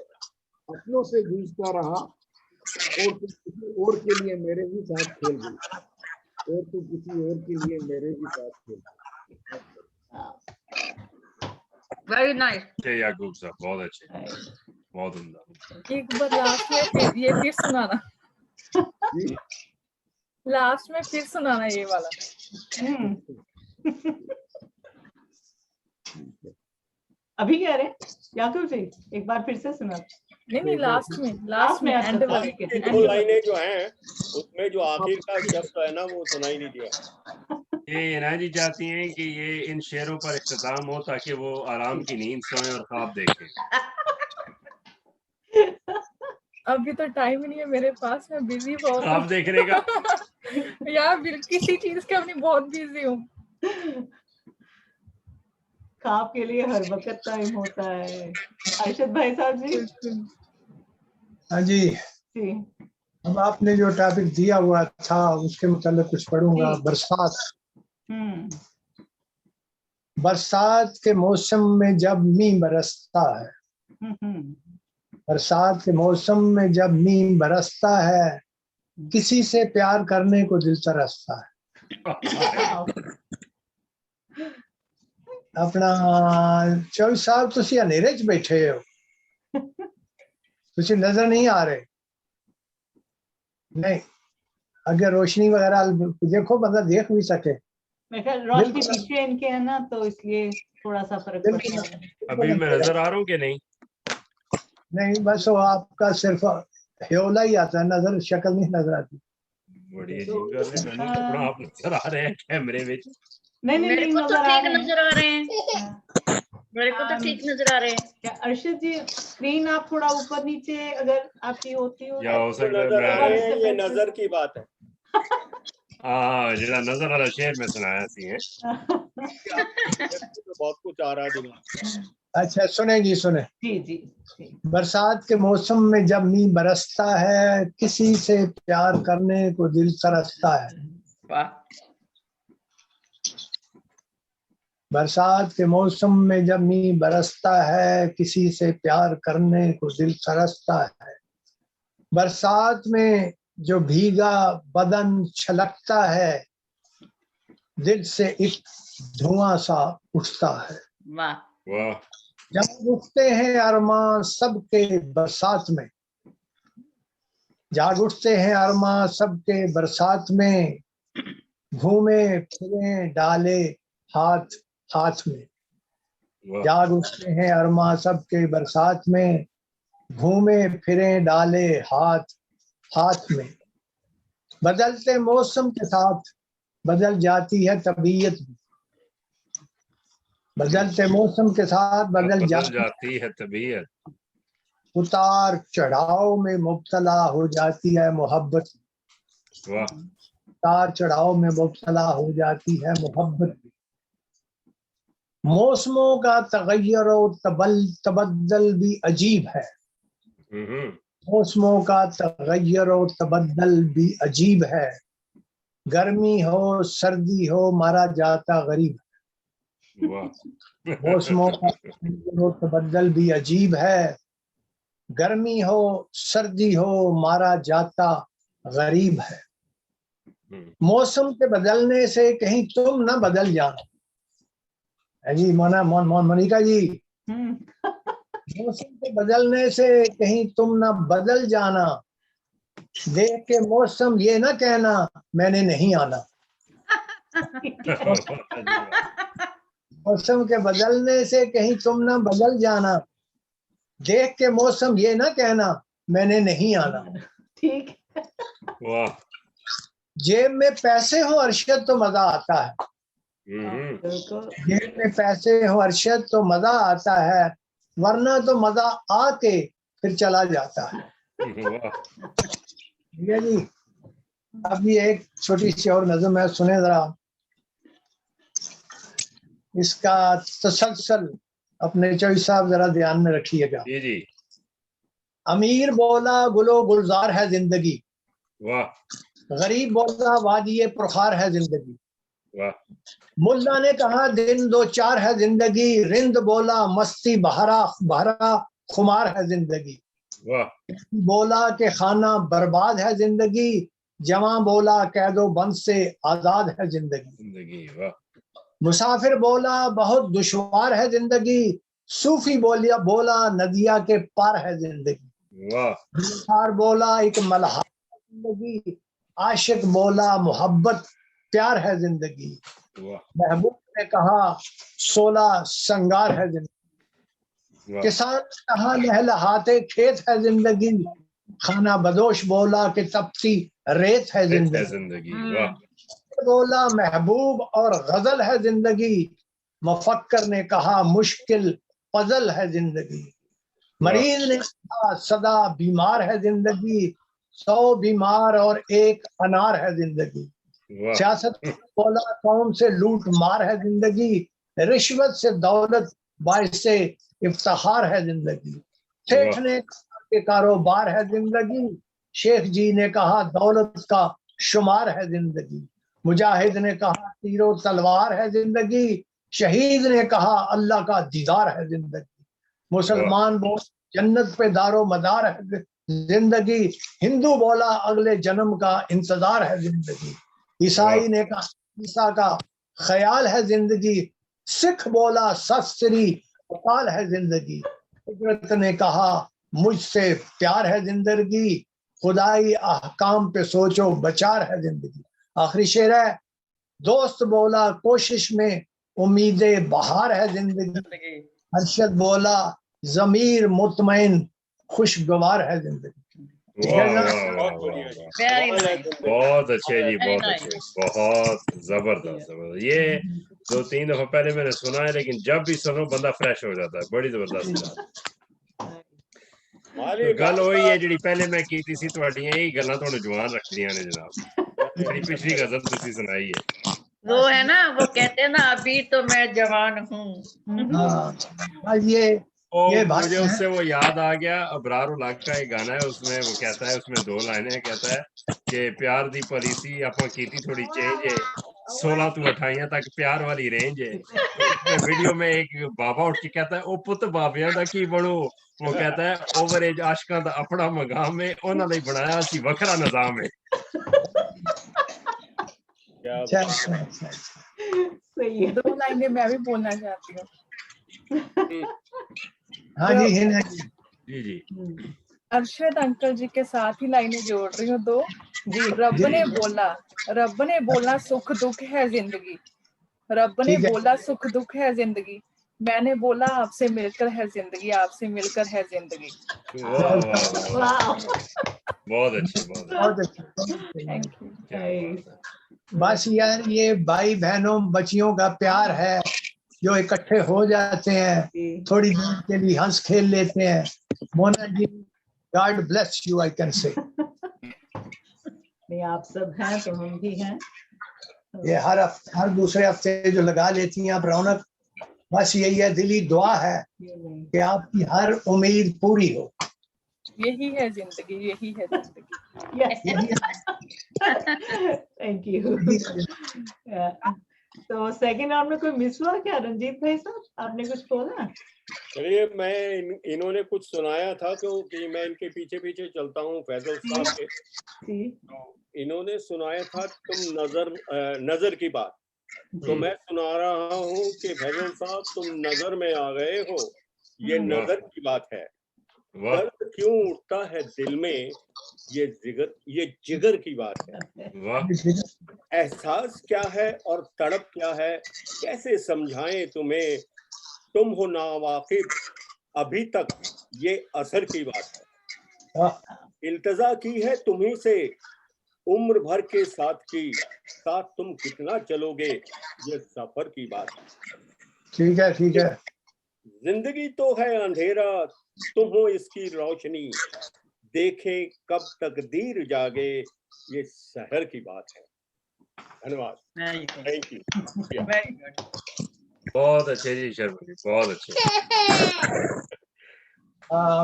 अपनों से जूझता रहा और तू किसी और के लिए मेरे ही साथ खेल गई, और तू किसी और के लिए मेरे ही साथ खेल गई। Very nice. याकूब साहब बहुत अच्छे, बहुत उम्दा। एक बार लास्ट में फिर सुनाना, लास्ट में फिर सुनाना ये वाला। अभी कह रहे याकूब जी एक बार फिर से सुना। नहीं लास्ट में एंड वाले के दो लाइनें जो हैं उसमें जो आखिर का शब्द है ना वो सुनाई नहीं दिया। ये इनायत जी चाहती हैं कि ये इन शेरों पर इख्तिताम हो ताकि वो आराम की नींद सोएं और ख्वाब देखें। अभी तो टाइम ही नहीं है मेरे पास, मैं बिजी बहुत ख्वाब देखने का यार किसी चीज के अपनी बहुत बिजी हूँ। ख्वाब के लिए हर वक्त टाइम होता है। अरशद भाई साहब जी। हाँ जी, अब आपने जो टॉपिक दिया हुआ था उसके मुताबिक कुछ पढ़ूंगा। बरसात। बरसात के मौसम में जब मींह बरसता है, बरसात के मौसम में जब मींह बरसता है, किसी से प्यार करने को दिल तरसता है। अपना 24 साल तुसी अंधेरे च बैठे हो, तुसी नजर नहीं आ रहे। नहीं, अगर रोशनी वगैरह देखो बंदा देख भी सके। रोशनी पीछे इनके है ना, तो इसलिए थोड़ा सा फर्क पड़ता है। अभी मैं नजर आ रहा हूँ कि नहीं? नहीं, बस वो आपका सिर्फ ह्योला ही आता है, नजर शक्ल नहीं नजर आती। बड़ी अजीब बात है, मैंने तो अपना आप नजर आ रहे हैं कैमरे में। नहीं मेरे को तो ठीक नजर आ रहे हैं, मेरे को तो ठीक नजर आ रहे हैं। क्या अर्शद जी स्क्रीन आप थोड़ा ऊपर नीचे अगर आपकी होती हो या हो सकता है ये नजर की बात है। हाँ, जरा नजर वाला शेर में सुनाया सी है। बहुत कुछ आ रहा है दिमाग। अच्छा सुने जी, सुने जी जी। बरसात के मौसम में जब मींह बरसता है, किसी से प्यार करने को दिल तरसता है। बरसात के मौसम में जब मींह बरसता है, किसी से प्यार करने को दिल तरसता है। बरसात में जो भीगा बदन छलकता है, दिल से एक धुआं सा उठता है। वाह। जब उठते हैं अरमां सबके बरसात में, जाग उठते हैं अरमां सबके बरसात में, घूमे फिरे डाले हाथ हाथ में। जाग उठते हैं अरमां सबके बरसात में, घूमे फिरे डाले हाथ हाथ में। बदलते मौसम के साथ बदल जाती है तबीयत भी, बदलते मौसम के साथ बदल जाती है तबीयत। उतार चढ़ाव में मुब्तला हो जाती है मोहब्बत। उतार चढ़ाव में मुब्तला हो जाती है मोहब्बत। मौसमों का तगय्युर और तबद्दल भी अजीब है। मौसमों का तगय्युर और तबद्दल भी अजीब है। गर्मी हो सर्दी हो मारा जाता गरीब है। मौसमों का तगय्युर और तबद्दल भी अजीब है। गर्मी हो सर्दी हो मारा जाता गरीब है। मौसम के बदलने से कहीं तुम ना बदल जाना। जी मोनिका जी, मौसम के बदलने से कहीं तुम ना बदल जाना। देख के मौसम ये ना कहना मैंने नहीं आना। मौसम के बदलने से कहीं तुम ना बदल जाना। देख के मौसम ये ना कहना मैंने नहीं आना। ठीक। वाह। जेब में पैसे हो अरशद तो मजा आता है। जेब में पैसे हो अरशद तो मजा आता है, वरना तो मजा आके फिर चला जाता है। ठीक है जी। अभी एक छोटी सी और नज़म है, सुने जरा। इसका तसलसल अपने चौधरी साहब जरा ध्यान में रखिएगा। जी जी। अमीर बोला गुलो गुलजार है जिंदगी, वाह। गरीब बोला वादिये पुरखार है जिंदगी, वाह। मुल्ला ने कहा दिन दो चार है जिंदगी, रिंद बोला मस्ती बहरा बहरा खुमार है जिंदगी, वाह। बोला के खाना बर्बाद है जिंदगी, जवां बोला कैदो बंद से आजाद है जिंदगी। वाह। मुसाफिर बोला बहुत दुश्वार है जिंदगी, सूफी बोला नदिया के पार है जिंदगी। वाह। बोला एक मल्हार है जिंदगी, आशिक बोला मोहब्बत प्यार है जिंदगी। महबूब ने कहा 16 संगार है जिंदगी। किसान ने कहा लहलहाते खेत है जिंदगी, खाना बदोश बोला कि तपती रेत है जिंदगी। बोला महबूब और गजल है जिंदगी, मुफक्कर ने कहा मुश्किल पजल है जिंदगी। मरीज ने कहा सदा बीमार है जिंदगी, 100 बीमार और एक अनार है जिंदगी। सियासत बोला कौम से लूट मार है जिंदगी, रिश्वत से दौलत बाइसे इफ्तिखार है जिंदगी। सेठ ने कहा कि कारोबार है जिंदगी, शेख जी ने कहा दौलत का शुमार है जिंदगी। मुजाहिद ने कहा तीरों तलवार है जिंदगी, शहीद ने कहा अल्लाह का दीदार है जिंदगी। मुसलमान बोला जन्नत पे दारो मदार है जिंदगी, हिंदू बोला अगले जन्म का इंतजार है जिंदगी। ईसाई ने कहा ईसा का ख्याल है जिंदगी, सिख बोला सत श्री अकाल है जिंदगी। कुदरत ने कहा मुझसे प्यार है जिंदगी, खुदाई अहकाम पे सोचो बचार है जिंदगी। आखिरी शेर है, दोस्त बोला कोशिश में उम्मीदें बहार है जिंदगी, अरशद बोला जमीर मुतमईन खुशगवार है जिंदगी। बहुत अच्छे जी, बहुत अच्छे, बहुत जबरदस्त जबरदस्त। ये 2-3 दफा पहले मैंने सुना है, लेकिन जब भी सुनो बंदा फ्रेश हो जाता है। बड़ी जबरदस्त गल वही है जी पहले मैं की सी, यही गल्लां तुहानू जवान रखदियां ने जनाब। मेरी पिछली गजल तुसी सुनाई है, वो है ना, वो कहते हैं ना अभी तो मैं जवान हूँ। ये मुझे उससे वो याद आ गया, अबरार उलग का एक गाना है, उसमें वो कहता है, उसमें 2 लाइनें कहता है कि प्यार दी पॉलिसी आपां कीती थोड़ी चेंज है, 16 तू 28 तक प्यार वाली रेंज है। वीडियो में एक बाबा उठ के कहता है ओ पुत बाबियां दा की बनू, वो कहता है ओवर एज आशकां दा अपना मकाम है, उन्हां लई बनाया सी वखरा निजाम है। सही है। 2 लाइनें मैं भी बोलना चाहती हूँ। हाँ जी जी जी। अरशद अंकल जी के साथ ही लाइनें जोड़ रही हूँ 2 जी। रब ने बोला सुख दुख है जिंदगी, रब ने बोला सुख दुख है जिंदगी, मैंने बोला आपसे मिलकर है जिंदगी, आपसे मिलकर है जिंदगी। बहुत अच्छे, बहुत अच्छे। Thank you. बस यार ये भाई बहनों बच्चियों का प्यार है जो इकट्ठे हो जाते हैं, थोड़ी देर के लिए हंस खेल लेते हैं। Mona ji God bless you I can say. नहीं आप सब हैं तो हम भी हैं। ये हर दूसरे हफ्ते जो लगा लेती हैं आप रौनक, बस यही है, दिली दुआ है कि आपकी हर उम्मीद पूरी हो। यही है जिंदगी, यही है जिंदगी। Thank you. तो सेकंड राउंड में कोई मिस हुआ क्या रंजीत भाई साहब, आपने कुछ बोला? चलिए मैं इन्होंने कुछ सुनाया था क्योंकि मैं इनके पीछे पीछे चलता हूँ फैजल साहब के। तो इन्होंने सुनाया था तुम नजर की बात, तो मैं सुना रहा हूँ कि फैजल साहब तुम नजर में आ गए हो, ये नजर की बात है। दर्द क्यों उठता है दिल में, ये जिगर की बात है। एहसास क्या है और तड़प क्या है, कैसे समझाएं तुम्हें, तुम हो नावाकिफ अभी तक, ये असर की बात है। इल्तजा की है तुम्ही से उम्र भर के साथ की, साथ तुम कितना चलोगे, ये सफर की बात है। ठीक है ठीक है। जिंदगी तो है अंधेरा, तुम हो इसकी रोशनी, देखें कब तकदीर जागे, ये सहर की बात है। धन्यवाद। Thank you. Very good. बहुत अच्छे जी शर्मा जी, बहुत अच्छे।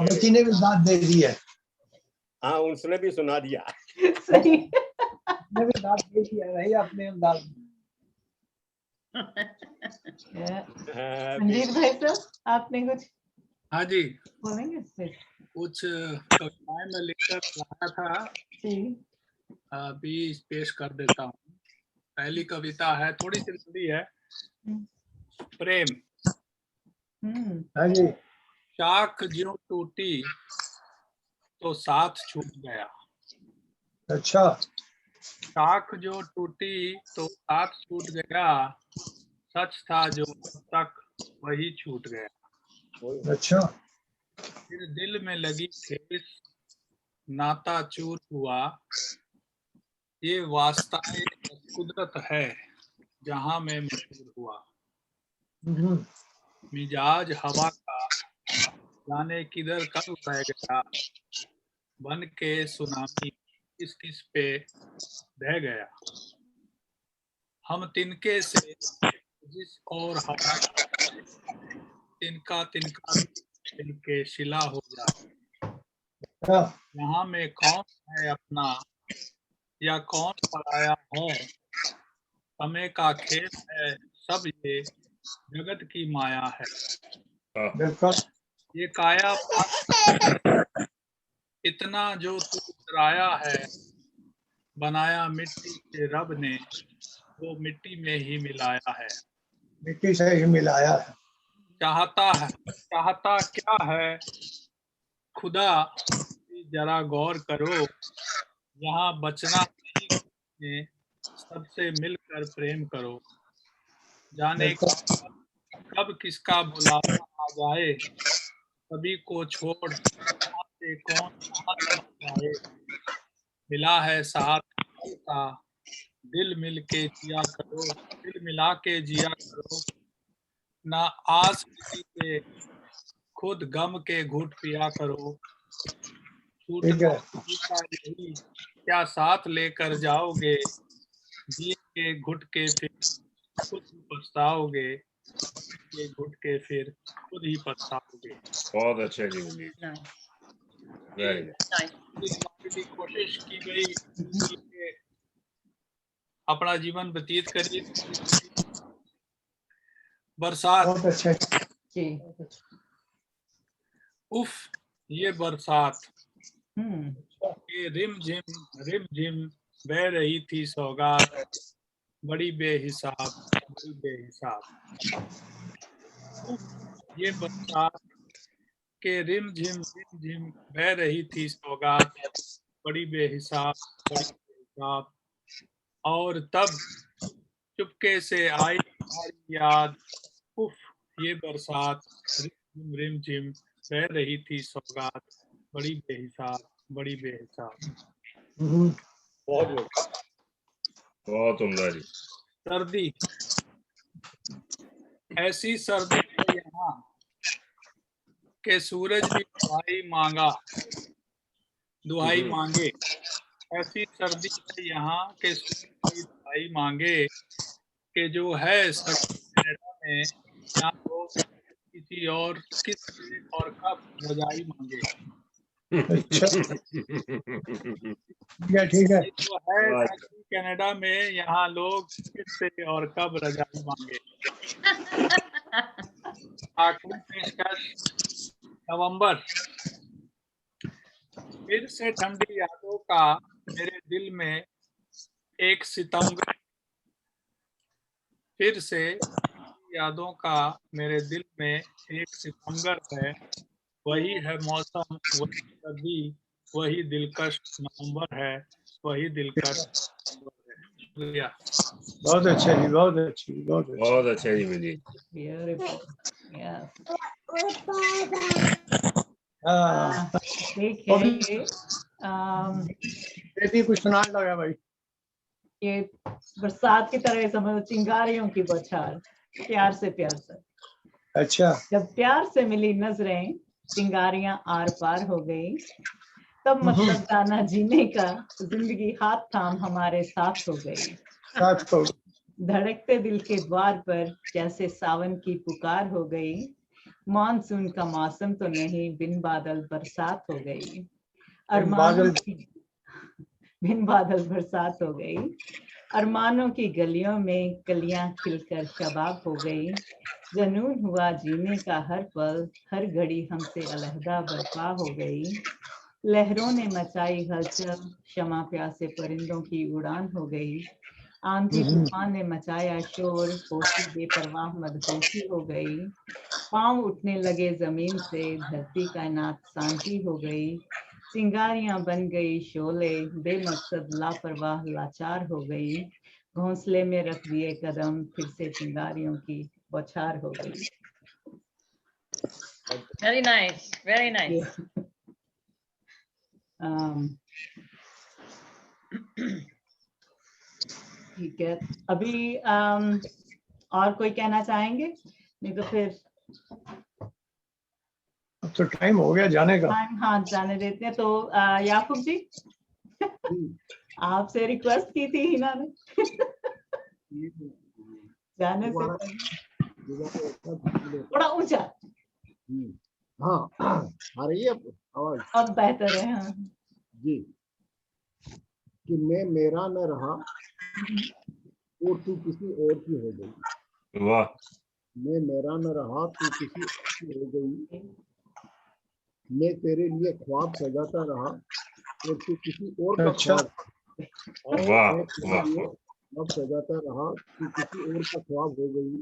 बच्ची ने भी साथ दे दी है। हाँ, उसने भी सुना दिया। सही। उसने भी साथ दे दिया भाई अपने अंदाज में। मंजीत भाई साहब, आपने कुछ? हाँ जी, बोलेंगे? कुछ कविताएं मैं लिखकर लाया था, अभी पेश कर देता हूँ। पहली कविता है, थोड़ी सी लंबी है। प्रेम। हाँ जी। शाख ज्यों टूटी तो साथ छूट गया। अच्छा। शाख जो टूटी तो साथ छूट गया, सच था जो तक वही छूट गया। अच्छा। फिर दिल में लगी ठेस, नाता चूर हुआ। ये वास्ता कुदरत है जहां में मशहूर हुआ। मिजाज हवा का जाने किधर कब बह गया, बन के सुनामी किस किस पे बह गया। हम तिनके से जिस और हवा तिनका तिनका दिल के शिला हो जाए। यहाँ में कौन है अपना या कौन पराया है, समय का खेल है सब ये जगत की माया है। ये काया इतना जो तू डराया है, बनाया मिट्टी से रब ने वो मिट्टी में ही मिलाया है। मिट्टी से ही मिलाया है। चाहता क्या है खुदा जरा गौर करो, यहाँ बचना नहीं, सबसे मिलकर प्रेम करो। जाने कब किसका बुलावा आ जाए, सभी को छोड़ से कौन कहाँ चला जाए। मिला है साथ का दिल मिल के जिया करो, दिल मिला के जिया करो। ना आस किसी के खुद गम के घुट पिया करो। छूटना यही क्या साथ लेकर जाओगे, जिए के घुट के फिर खुद ही पछताओगे, ये घुट के फिर खुद ही पछताओगे। बहुत अच्छा जी मंजीत। Very good. कोशिश की गई कि अपना जीवन व्यतीत करिए। बरसात। बहुत अच्छा। उफ ये बरसात के रिम झिम बह रही थी सौगात, बड़ी बेहिसाब बड़ी बेहिसाब। ये बरसात के रिम झिम बह रही थी सौगात, बड़ी बेहिसाब बड़ी बेहिसाब। और तब चुपके से आई तुम्हारी याद, उफ ये बरसात रिम झिम बह रही थी सौगात, बड़ी बेहिसाब बड़ी बेहिसाब। बहुत उम्दा जी। सर्दी। ऐसी सर्दी है यहाँ के सूरज भी दुहाई मांगे। ऐसी सर्दी है यहाँ के सूरज भी दुहाई मांगे, कि जो है कनाडा में यहाँ तो किसी और किस और कब रजाई मांगे। अच्छा। ठीक है। जो है कनाडा में यहाँ लोग किससे और कब रजाई मांगे। आखिरी पेशकश नवंबर। फिर से ठंडी यादों का मेरे दिल में एक सितमगर, फिर से यादों का मेरे दिल में एक सितमगर है। वही है मौसम वही सर्दी वही दिलकश नवंबर है, वही दिलकश नवंबर है। शुक्रिया। बहुत अच्छा जी, बहुत अच्छी, बहुत अच्छा जी मंजीत। ठीक है। ये कुछ सुनाने लगा भाई। ये बरसात की तरह समझो, चिंगारियों की बौछार, प्यार से। अच्छा। जब प्यार से मिली नजरें, चिंगारियां आर पार हो गई, तब मतलब जाना जीने का, जिंदगी हाथ थाम हमारे साथ हो गई। धड़कते दिल के द्वार पर जैसे सावन की पुकार हो गई। मानसून का मौसम तो नहीं, बिन बादल बरसात हो गई। बिन बादल बरसात हो गई। अरमानों की गलियों में कलियां खिलकर शबाब हो गई। जनून हुआ जीने का हर पल, हर घड़ी हमसे अलहदा बर्पा हो गई। लहरों ने मचाई हलचल, क्षमा प्यासे परिंदों की उड़ान हो गई। आंधी तूफान ने मचाया शोर, होशी बेपरवाह मदहोशी हो गई। पांव उठने लगे जमीन से, धरती कायनात सांझी हो गई। चिंगारियां बन गई शोले, बेमकसद लापरवाह लाचार हो गई। घोंसले में रख दिए कदम, फिर से चिंगारियों की बौछार हो गई। Very nice, very nice. ठीक है, अभी और कोई कहना चाहेंगे? नहीं तो फिर अब तो टाइम हो गया जाने का। हाँ, जाने देते हैं। तो याकूब जी आपसे रिक्वेस्ट की थी हिना ने जाने से थोड़ा ऊंचा। हाँ, आ रही है आवाज? अब बेहतर है। हाँ जी, कि मैं मेरा न रहा और तू किसी और की हो गई। वाह। मैं मेरा न रहा, तू किसी और की हो गई। मैं तेरे लिए ख्वाब सजाता रहा और तू किसी और का ख्वाब सजाता रहा, तू किसी और का ख्वाब हो गई।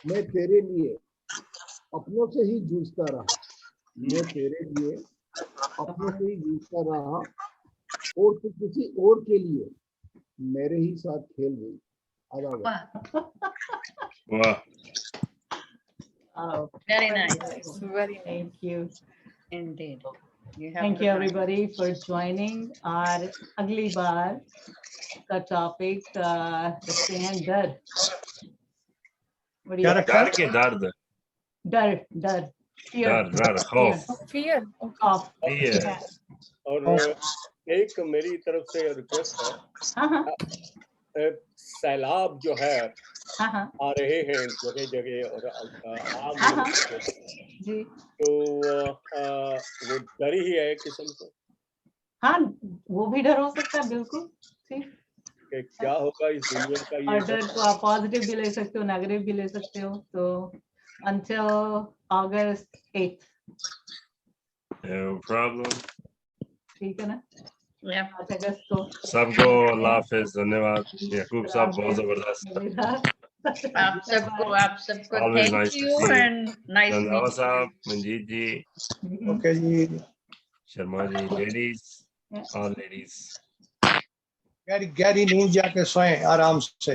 मैं तेरे लिए अपनों से ही जूझता रहा, मैं तेरे लिए अपनों से ही जूझता रहा और तू किसी और के लिए मेरे ही साथ खेल गई। वाह। Oh, very nice. Very thank you. Indeed. Thank you everybody for joining. और अगली बार का टॉपिक रखते हैं डर। डर के दर्द। डर फियर। और एक मेरी तरफ से रिक्वेस्ट है, सैलाब जो है आ रहे हैं जगह जगह और आग जी, तो वो डर ही है एक किस्म से। हाँ, वो भी डर हो सकता है, बिल्कुल ठीक। कि क्या होगा इस दुनिया का ये। और डर को आप पॉजिटिव भी ले सकते हो, नेगेटिव भी ले सकते हो। तो until August 8th. No problem. ठीक है ना? 8 अगस्त को सबको अल्लाह हाफिज, धन्यवाद। याकूब साहब बहुत जबरदस्त। आप सबको thank you and nice meeting साहब, मंजीत जी, ओके जी, शर्मा जी, लेडीज और लेडीज गहरी नींद जाके सोएं आराम से।